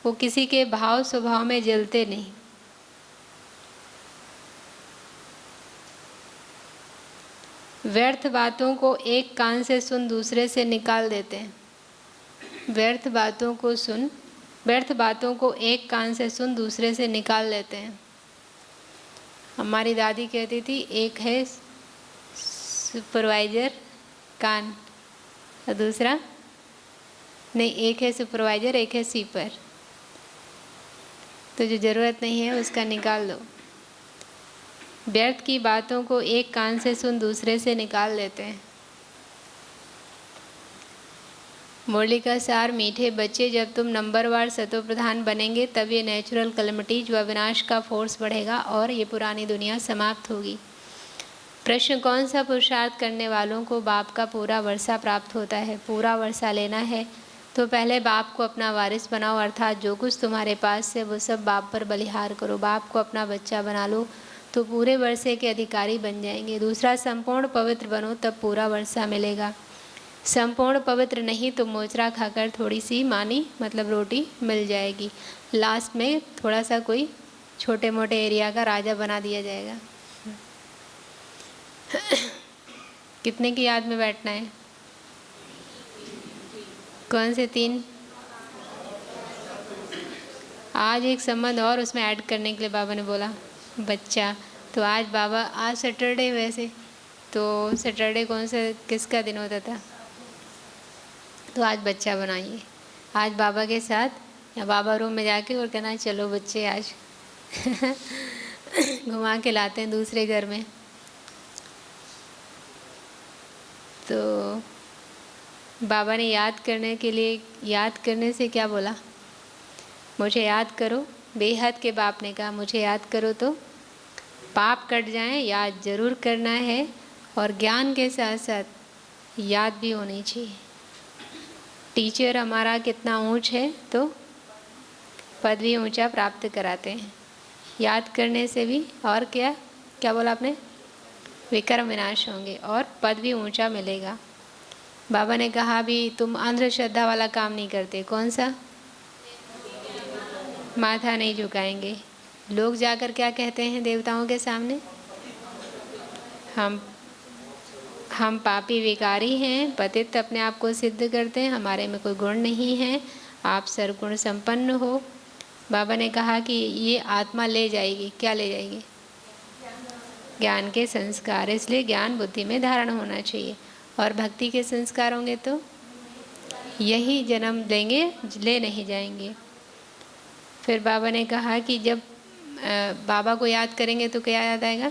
वो किसी के भाव स्वभाव में जलते नहीं। व्यर्थ बातों को एक कान से सुन दूसरे से निकाल देते हैं। व्यर्थ बातों को एक कान से सुन दूसरे से निकाल लेते हैं। हमारी दादी कहती थी, एक है सुपरवाइज़र कान और दूसरा नहीं, एक है सुपरवाइज़र एक है स्वीपर। तो जो ज़रूरत नहीं है उसका निकाल दो। व्यर्थ की बातों को एक कान से सुन दूसरे से निकाल देते हैं। मुरली का सार, मीठे बच्चे, जब तुम नंबरवार सतो प्रधान बनेंगे तब ये नेचुरल कैलेमिटीज व विनाश का फोर्स बढ़ेगा और ये पुरानी दुनिया समाप्त होगी। प्रश्न, कौन सा पुरुषार्थ करने वालों को बाप का पूरा वर्षा प्राप्त होता है? पूरा वर्षा लेना है तो पहले बाप को अपना वारिस बनाओ, अर्थात जो कुछ तुम्हारे पास है वो सब बाप पर बलिहार करो। बाप को अपना बच्चा बना लो तो पूरे वर्षे के अधिकारी बन जाएंगे। दूसरा, संपूर्ण पवित्र बनो तब पूरा वर्षा मिलेगा। संपूर्ण पवित्र नहीं तो मोचरा खाकर थोड़ी सी मानी मतलब रोटी मिल जाएगी। लास्ट में थोड़ा सा कोई छोटे मोटे एरिया का राजा बना दिया जाएगा। कितने की याद में बैठना है? कौन से 3? आज एक संबंध और उसमें ऐड करने के लिए बाबा ने बोला, बच्चा। तो आज बाबा, आज सैटरडे वैसे तो सैटरडे कौन सा किसका दिन होता था? तो आज बच्चा बनाइए, आज बाबा के साथ या बाबा रूम में जाके और कहना चलो बच्चे आज घुमा के लाते हैं दूसरे घर में। तो बाबा ने याद करने के लिए, याद करने से क्या बोला? मुझे याद करो, बेहद के बाप ने कहा मुझे याद करो तो पाप कट जाएं, याद ज़रूर करना है और ज्ञान के साथ साथ याद भी होनी चाहिए। टीचर हमारा कितना ऊंच है तो पद भी ऊंचा प्राप्त कराते हैं, याद करने से भी। और क्या क्या बोला आपने? विक्रम विनाश होंगे और पद भी ऊंचा मिलेगा। बाबा ने कहा भी तुम अंधश्रद्धा वाला काम नहीं करते। कौन सा? माथा नहीं झुकाएंगे। लोग जाकर क्या कहते हैं देवताओं के सामने? हम पापी विकारी हैं, पतित अपने आप को सिद्ध करते हैं, हमारे में कोई गुण नहीं है, आप सर्वगुण संपन्न हो। बाबा ने कहा कि ये आत्मा ले जाएगी, क्या ले जाएगी? ज्ञान के संस्कार। इसलिए ज्ञान बुद्धि में धारण होना चाहिए। और भक्ति के संस्कार होंगे तो यही जन्म देंगे, ले नहीं जाएंगे। फिर बाबा ने कहा कि जब बाबा को याद करेंगे तो क्या याद आएगा?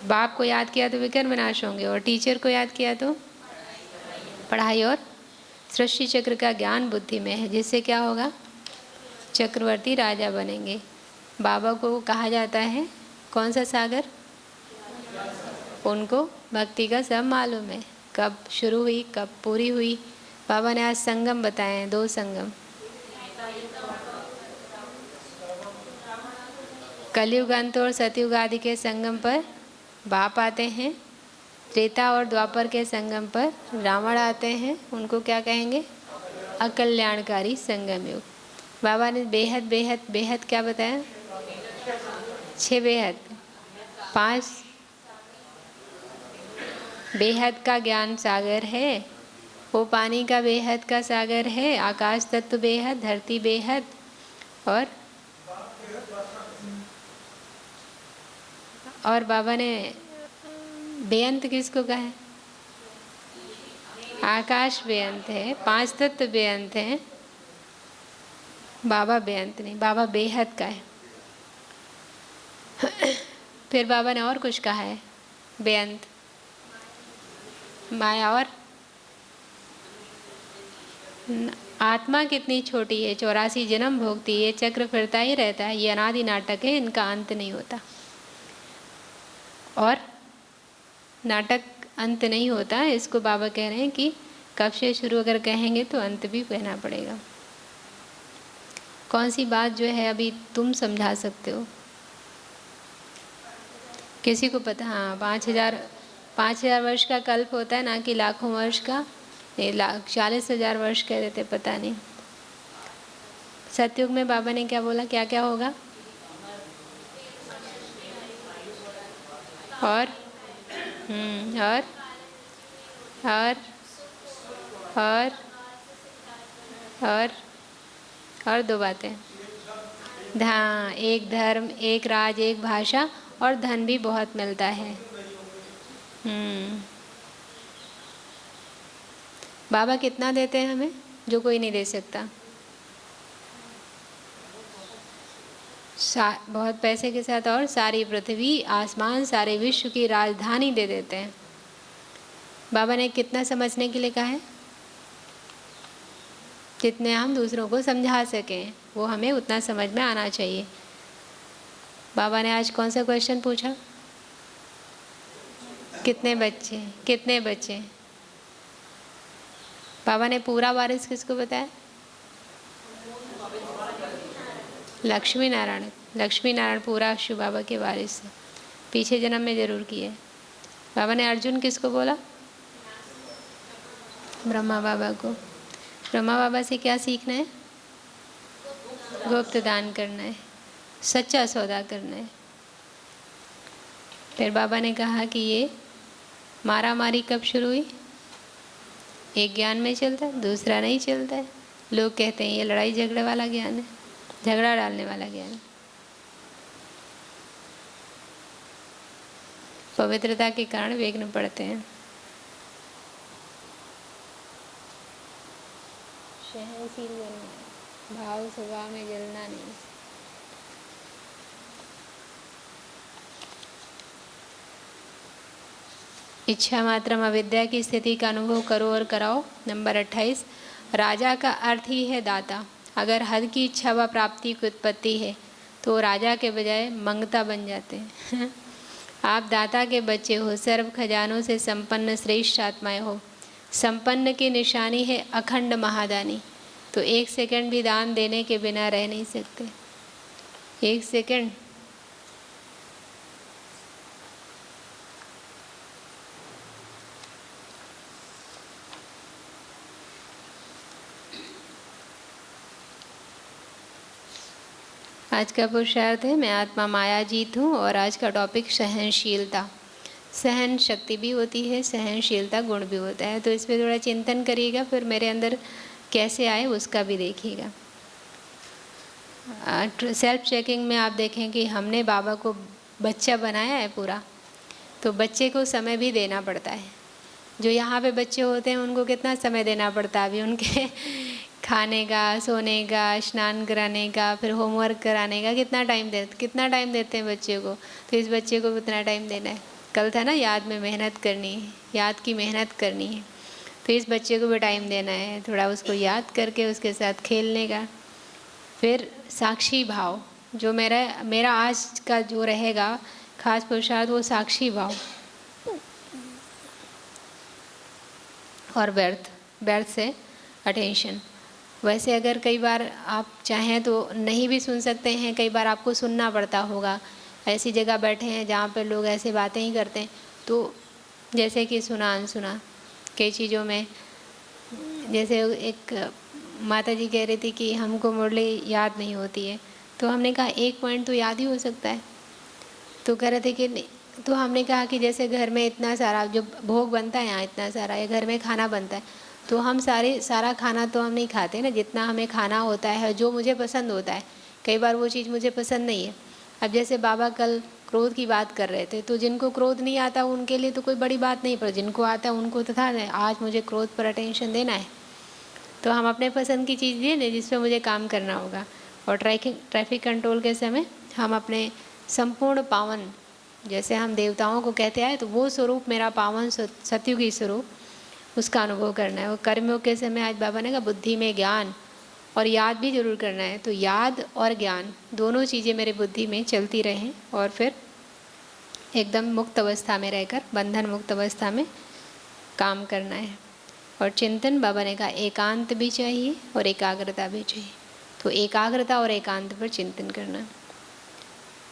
बाप को याद किया तो विक्रम विनाश होंगे, और टीचर को याद किया तो पढ़ाई और सृष्टि चक्र का ज्ञान बुद्धि में है, जिससे क्या होगा? चक्रवर्ती राजा बनेंगे। बाबा को कहा जाता है कौन सा सागर? उनको भक्ति का सब मालूम है, कब शुरू हुई कब पूरी हुई। बाबा ने आज संगम बताए हैं, 2 संगम। कलयुग अंत और सतयुग आदि के संगम पर बाप आते हैं, त्रेता और द्वापर के संगम पर रावण आते हैं। उनको क्या कहेंगे? अकल्याणकारी संगम युग। बाबा ने बेहद बेहद बेहद क्या बताया? 6 बेहद, 5 बेहद का ज्ञान सागर है, वो पानी का बेहद का सागर है, आकाश तत्व बेहद, धरती बेहद, और बाबा ने बेअंत किसको कहा है? आकाश बेअंत है, 5 तत्व बेअंत हैं, बाबा बेअंत नहीं, बाबा बेहद का है। फिर बाबा ने और कुछ कहा है बेअंत, माया और आत्मा कितनी छोटी है, 84 जन्म भोगती है, चक्र फिरता ही रहता है, ये अनादि नाटक है, इनका अंत नहीं होता। और नाटक अंत नहीं होता, इसको बाबा कह रहे हैं कि कब से शुरू अगर कहेंगे तो अंत भी कहना पड़ेगा। कौन सी बात जो है अभी तुम समझा सकते हो? किसी को पता? हाँ, 5000 वर्ष का कल्प होता है, ना कि लाखों वर्ष का। 40,000 वर्ष कह देते, पता नहीं। सतयुग में बाबा ने क्या बोला, क्या क्या होगा? और और 2 बातें। हाँ, एक धर्म, एक राज, एक भाषा, और धन भी बहुत मिलता है। बाबा कितना देते हैं हमें, जो कोई नहीं दे सकता। बहुत पैसे के साथ, और सारी पृथ्वी, आसमान, सारे विश्व की राजधानी दे देते हैं। बाबा ने कितना समझने के लिए कहा है? जितने हम दूसरों को समझा सकें, वो हमें उतना समझ में आना चाहिए। बाबा ने आज कौन सा क्वेश्चन पूछा? कितने बच्चे, कितने बच्चे? बाबा ने पूरा वारिस किसको बताया? लक्ष्मी नारायण। लक्ष्मी नारायण पूरा शिव बाबा के वारिस है, पीछे जन्म में जरूर किए। बाबा ने अर्जुन किसको बोला? ब्रह्मा बाबा को। ब्रह्मा बाबा से क्या सीखना है? गुप्त दान करना है, सच्चा सौदा करना है। फिर बाबा ने कहा कि ये मारा मारी कब शुरू हुई? एक ज्ञान में चलता है, दूसरा नहीं चलता है। लोग कहते हैं ये लड़ाई झगड़े वाला ज्ञान है, झगड़ा डालने वाला ज्ञान है। पवित्रता के कारण विघ्न पड़ते हैं। सहनशील बनना है, भाव स्वभाव में जलना नहीं। इच्छा मात्रम अविद्या की स्थिति का अनुभव करो और कराओ। नंबर 28, राजा का अर्थ ही है दाता। अगर हद की इच्छा व प्राप्ति की उत्पत्ति है तो राजा के बजाय मंगता बन जाते हैं। आप दाता के बच्चे हो, सर्व खजानों से संपन्न श्रेष्ठ आत्माएं हो। संपन्न की निशानी है अखंड महादानी। तो 1 सेकंड भी दान देने के बिना रह नहीं सकते। 1 सेकंड। आज का पुरुषार्थ है, मैं आत्मा माया जीत हूँ। और आज का टॉपिक सहनशीलता। सहन शक्ति भी होती है, सहनशीलता गुण भी होता है। तो इस पर थोड़ा चिंतन करिएगा, फिर मेरे अंदर कैसे आए उसका भी देखिएगा। सेल्फ चेकिंग में आप देखें कि हमने बाबा को बच्चा बनाया है पूरा, तो बच्चे को समय भी देना पड़ता है। जो यहाँ पे बच्चे होते हैं उनको कितना समय देना पड़ता है अभी उनके खाने का, सोने का, स्नान कराने का, फिर होमवर्क कराने का कितना टाइम देते हैं बच्चे को। तो इस बच्चे को भी उतना टाइम देना है। कल था ना, याद में मेहनत करनी है, याद की मेहनत करनी है। तो इस बच्चे को भी टाइम देना है, थोड़ा उसको याद करके उसके साथ खेलने का। फिर साक्षी भाव, जो मेरा आज का जो रहेगा खास पुरुषार्थ, वो साक्षी भाव। और व्यर्थ से अटेंशन। वैसे अगर कई बार आप चाहें तो नहीं भी सुन सकते हैं, कई बार आपको सुनना पड़ता होगा। ऐसी जगह बैठे हैं जहाँ पर लोग ऐसे बातें ही करते हैं, तो जैसे कि सुना अनसुना कई चीज़ों में। जैसे एक माता जी कह रही थी कि हमको मुरली याद नहीं होती है, तो हमने कहा एक पॉइंट तो याद ही हो सकता है। तो कह रहे थे कि नहीं, तो हमने कहा कि जैसे घर में इतना सारा जो भोग बनता है, यहाँ इतना सारा या घर में खाना बनता है, तो हम सारा खाना तो हम नहीं खाते ना, जितना हमें खाना होता है जो मुझे पसंद होता है। कई बार वो चीज़ मुझे पसंद नहीं है। अब जैसे बाबा कल क्रोध की बात कर रहे थे, तो जिनको क्रोध नहीं आता उनके लिए तो कोई बड़ी बात नहीं, पर जिनको आता है उनको तो था आज मुझे क्रोध पर अटेंशन देना है, तो हम अपने पसंद की चीज़ दिए जिस पर मुझे काम करना होगा। और ट्रैफिक कंट्रोल के समय हम अपने संपूर्ण पावन, जैसे हम देवताओं को कहते आए, तो वो स्वरूप मेरा पावन सत्युगी स्वरूप, उसका अनुभव करना है। वो कर्मों के समय आज बाबा ने कहा बुद्धि में ज्ञान और याद भी जरूर करना है। तो याद और ज्ञान दोनों चीज़ें मेरे बुद्धि में चलती रहें, और फिर एकदम मुक्त अवस्था में रहकर, बंधन मुक्त अवस्था में काम करना है। और चिंतन, बाबा ने कहा एकांत भी चाहिए और एकाग्रता भी चाहिए। तो एकाग्रता और एकांत पर चिंतन करना।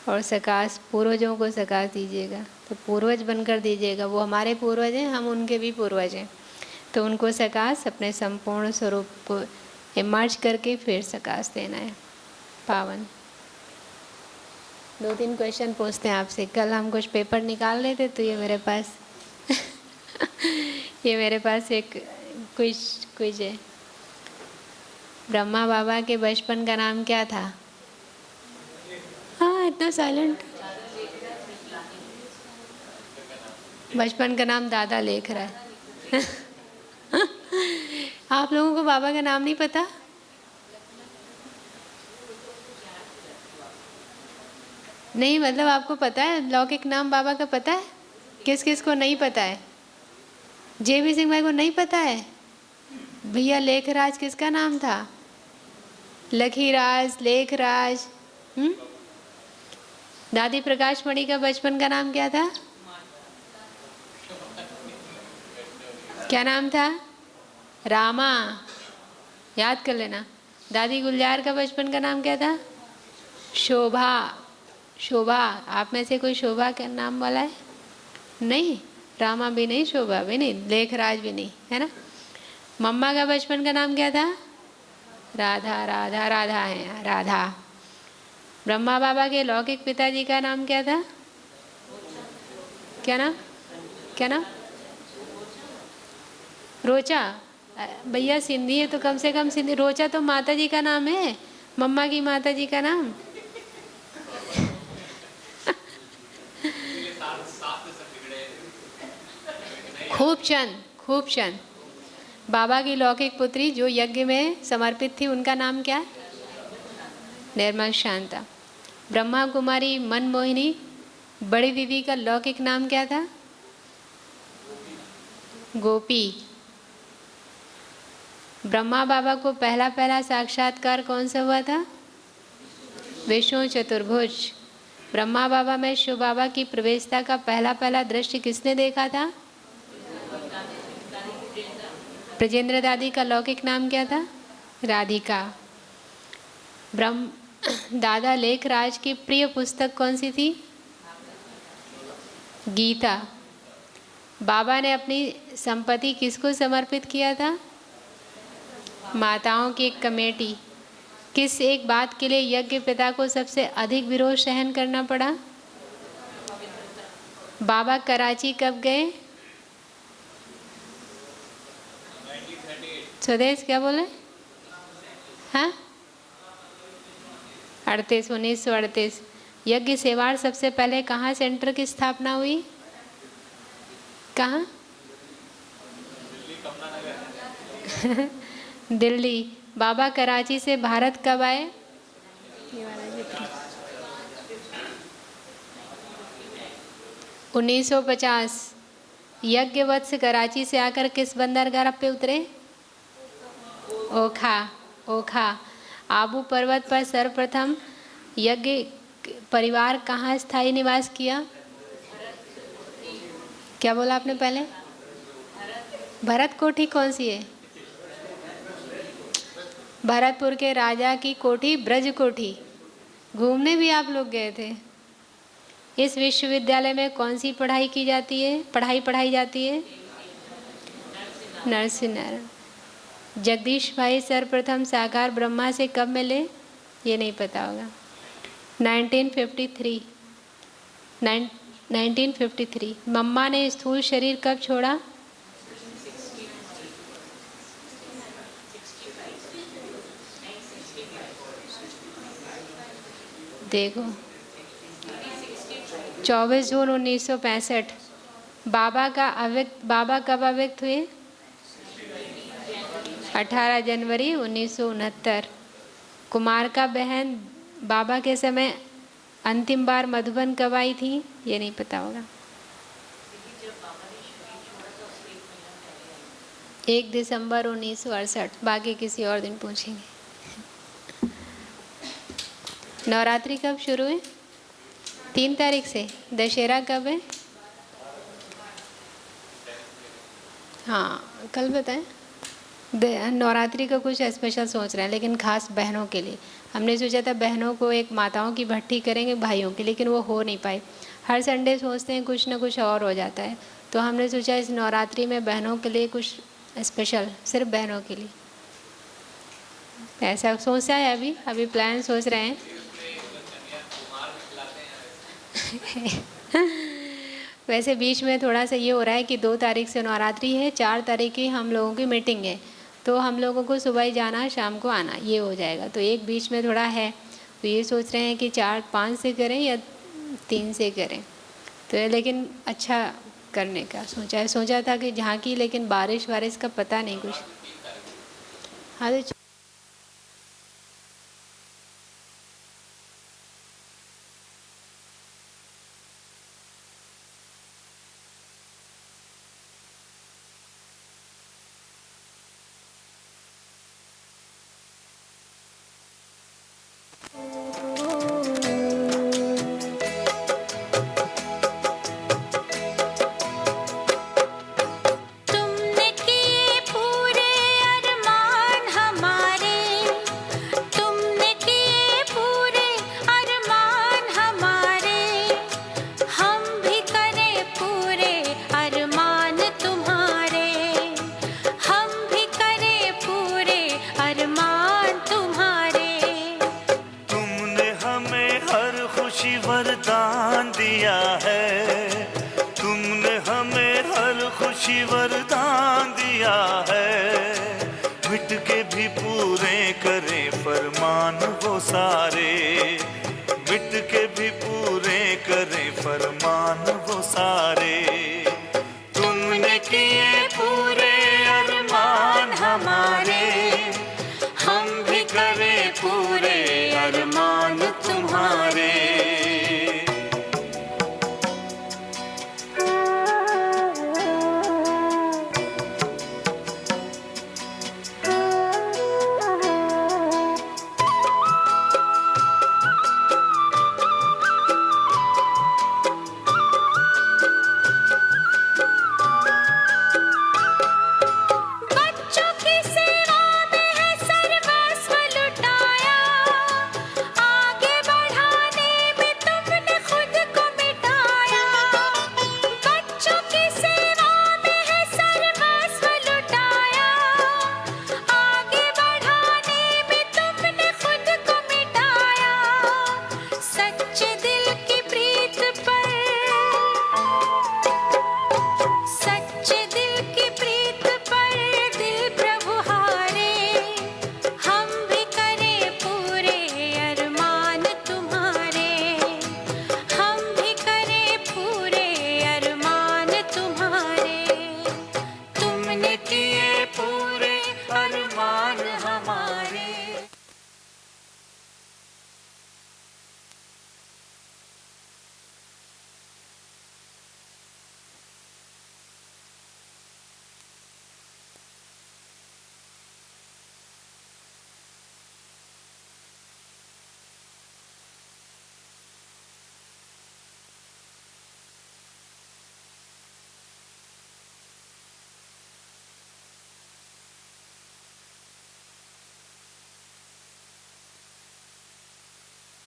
और सकाश, पूर्वजों को सकाश दीजिएगा, तो पूर्वज बनकर दीजिएगा। वो हमारे पूर्वज हैं, हम उनके भी पूर्वज हैं, तो उनको सकाश अपने संपूर्ण स्वरूप को इमर्ज करके फिर सकाश देना है पावन। 2-3 क्वेश्चन पूछते हैं आपसे। कल हम कुछ पेपर निकाल रहे थे, तो ये मेरे पास ये मेरे पास एक क्विज है। ब्रह्मा बाबा के बचपन का नाम क्या था? हाँ, इतना साइलेंट। बचपन का नाम दादा लेख रहा है। आप लोगों को बाबा का नाम नहीं पता? नहीं, मतलब आपको पता है लौकिक नाम बाबा का पता है? किस किस को नहीं पता है? JB सिंह भाई को नहीं पता है? भैया लेखराज किसका नाम था? लखीराज, लेखराज। दादी प्रकाश मणि का बचपन का नाम क्या था? क्या नाम था? रामा। याद कर लेना। दादी गुलजार का बचपन का नाम क्या था? शोभा। शोभा। आप में से कोई शोभा का नाम वाला है? नहीं, रामा भी नहीं, शोभा भी नहीं, लेखराज भी नहीं, है ना। मम्मा का बचपन का नाम क्या था? राधा। राधा राधा है, राधा। ब्रह्मा बाबा के लौकिक पिताजी का नाम क्या था? क्या नाम? क्या नाम? रोचा। भैया सिंधी है तो कम से कम सिंधी। रोचा तो माता जी का नाम है, मम्मा की माता जी का नाम। खूब चंद। बाबा की लौकिक पुत्री जो यज्ञ में समर्पित थी, उनका नाम क्या है? निर्मल शांता। ब्रह्मा कुमारी मनमोहिनी बड़ी दीदी का लौकिक नाम क्या था? गोपी। ब्रह्मा बाबा को पहला पहला साक्षात्कार कौन सा हुआ था? विष्णु चतुर्भुज। ब्रह्मा बाबा में शिव बाबा की प्रवेशता का पहला पहला दृश्य किसने देखा था? ब्रजेंद्र दादी का लौकिक नाम क्या था? राधिका। दादा लेखराज की प्रिय पुस्तक कौन सी थी? गीता। बाबा ने अपनी संपत्ति किसको समर्पित किया था? माताओं की एक कमेटी। किस एक बात के लिए यज्ञ पिता को सबसे अधिक विरोध सहन करना पड़ा? बाबा कराची कब गए? स्वदेश क्या बोले? हाँ, 1938। यज्ञ सेवार सबसे पहले कहाँ सेंटर की स्थापना हुई? कहाँ? दिल्ली। बाबा कराची से भारत कब आए? 1950। यज्ञ वत्स कराची से आकर किस बंदरगाह पे उतरे? ओखा। आबू पर्वत पर सर्वप्रथम यज्ञ परिवार कहाँ स्थायी निवास किया? क्या बोला आपने पहले? भरत कोठी कौन सी है? भरतपुर के राजा की कोठी ब्रज कोठी। घूमने भी आप लोग गए थे। इस विश्वविद्यालय में कौन सी पढ़ाई पढ़ाई जाती है? नरसिंह। जगदीश भाई सर्वप्रथम साकार ब्रह्मा से कब मिले? ये नहीं पता होगा। 1953। मम्मा ने स्थूल शरीर कब छोड़ा? देखो, 24 जून 1965। बाबा कब अव्यक्त हुए? 18 जनवरी 1969। कुमार का बहन बाबा के समय अंतिम बार मधुबन कब आई थी? ये नहीं पता होगा। 1 दिसंबर 1968। बाकी किसी और दिन पूछेंगे। नवरात्रि कब शुरू है? 3 तारीख से। दशहरा कब है? हाँ, कल बताएं। नवरात्रि का कुछ स्पेशल सोच रहे हैं, लेकिन खास बहनों के लिए। हमने सोचा था बहनों को एक माताओं की भट्टी करेंगे भाइयों की, लेकिन वो हो नहीं पाई। हर संडे सोचते हैं कुछ ना कुछ और हो जाता है, तो हमने सोचा इस नवरात्रि में बहनों के लिए कुछ स्पेशल, सिर्फ बहनों के लिए ऐसा सोचा है। अभी प्लान सोच रहे हैं। वैसे बीच में थोड़ा सा ये हो रहा है कि 2 तारीख से नवरात्रि है, 4 तारीख की हम लोगों की मीटिंग है, तो हम लोगों को सुबह ही जाना, शाम को आना, ये हो जाएगा। तो एक बीच में थोड़ा है, तो ये सोच रहे हैं कि 4-5 से करें या 3 से करें। तो लेकिन अच्छा करने का सोचा था कि जहाँ की, लेकिन बारिश का पता नहीं कुछ। हाँ, तो वरदान दिया है, तुमने हमें हर खुशी वरदान दिया है। मिट के भी पूरे करें फरमान वो सारे, मिट के भी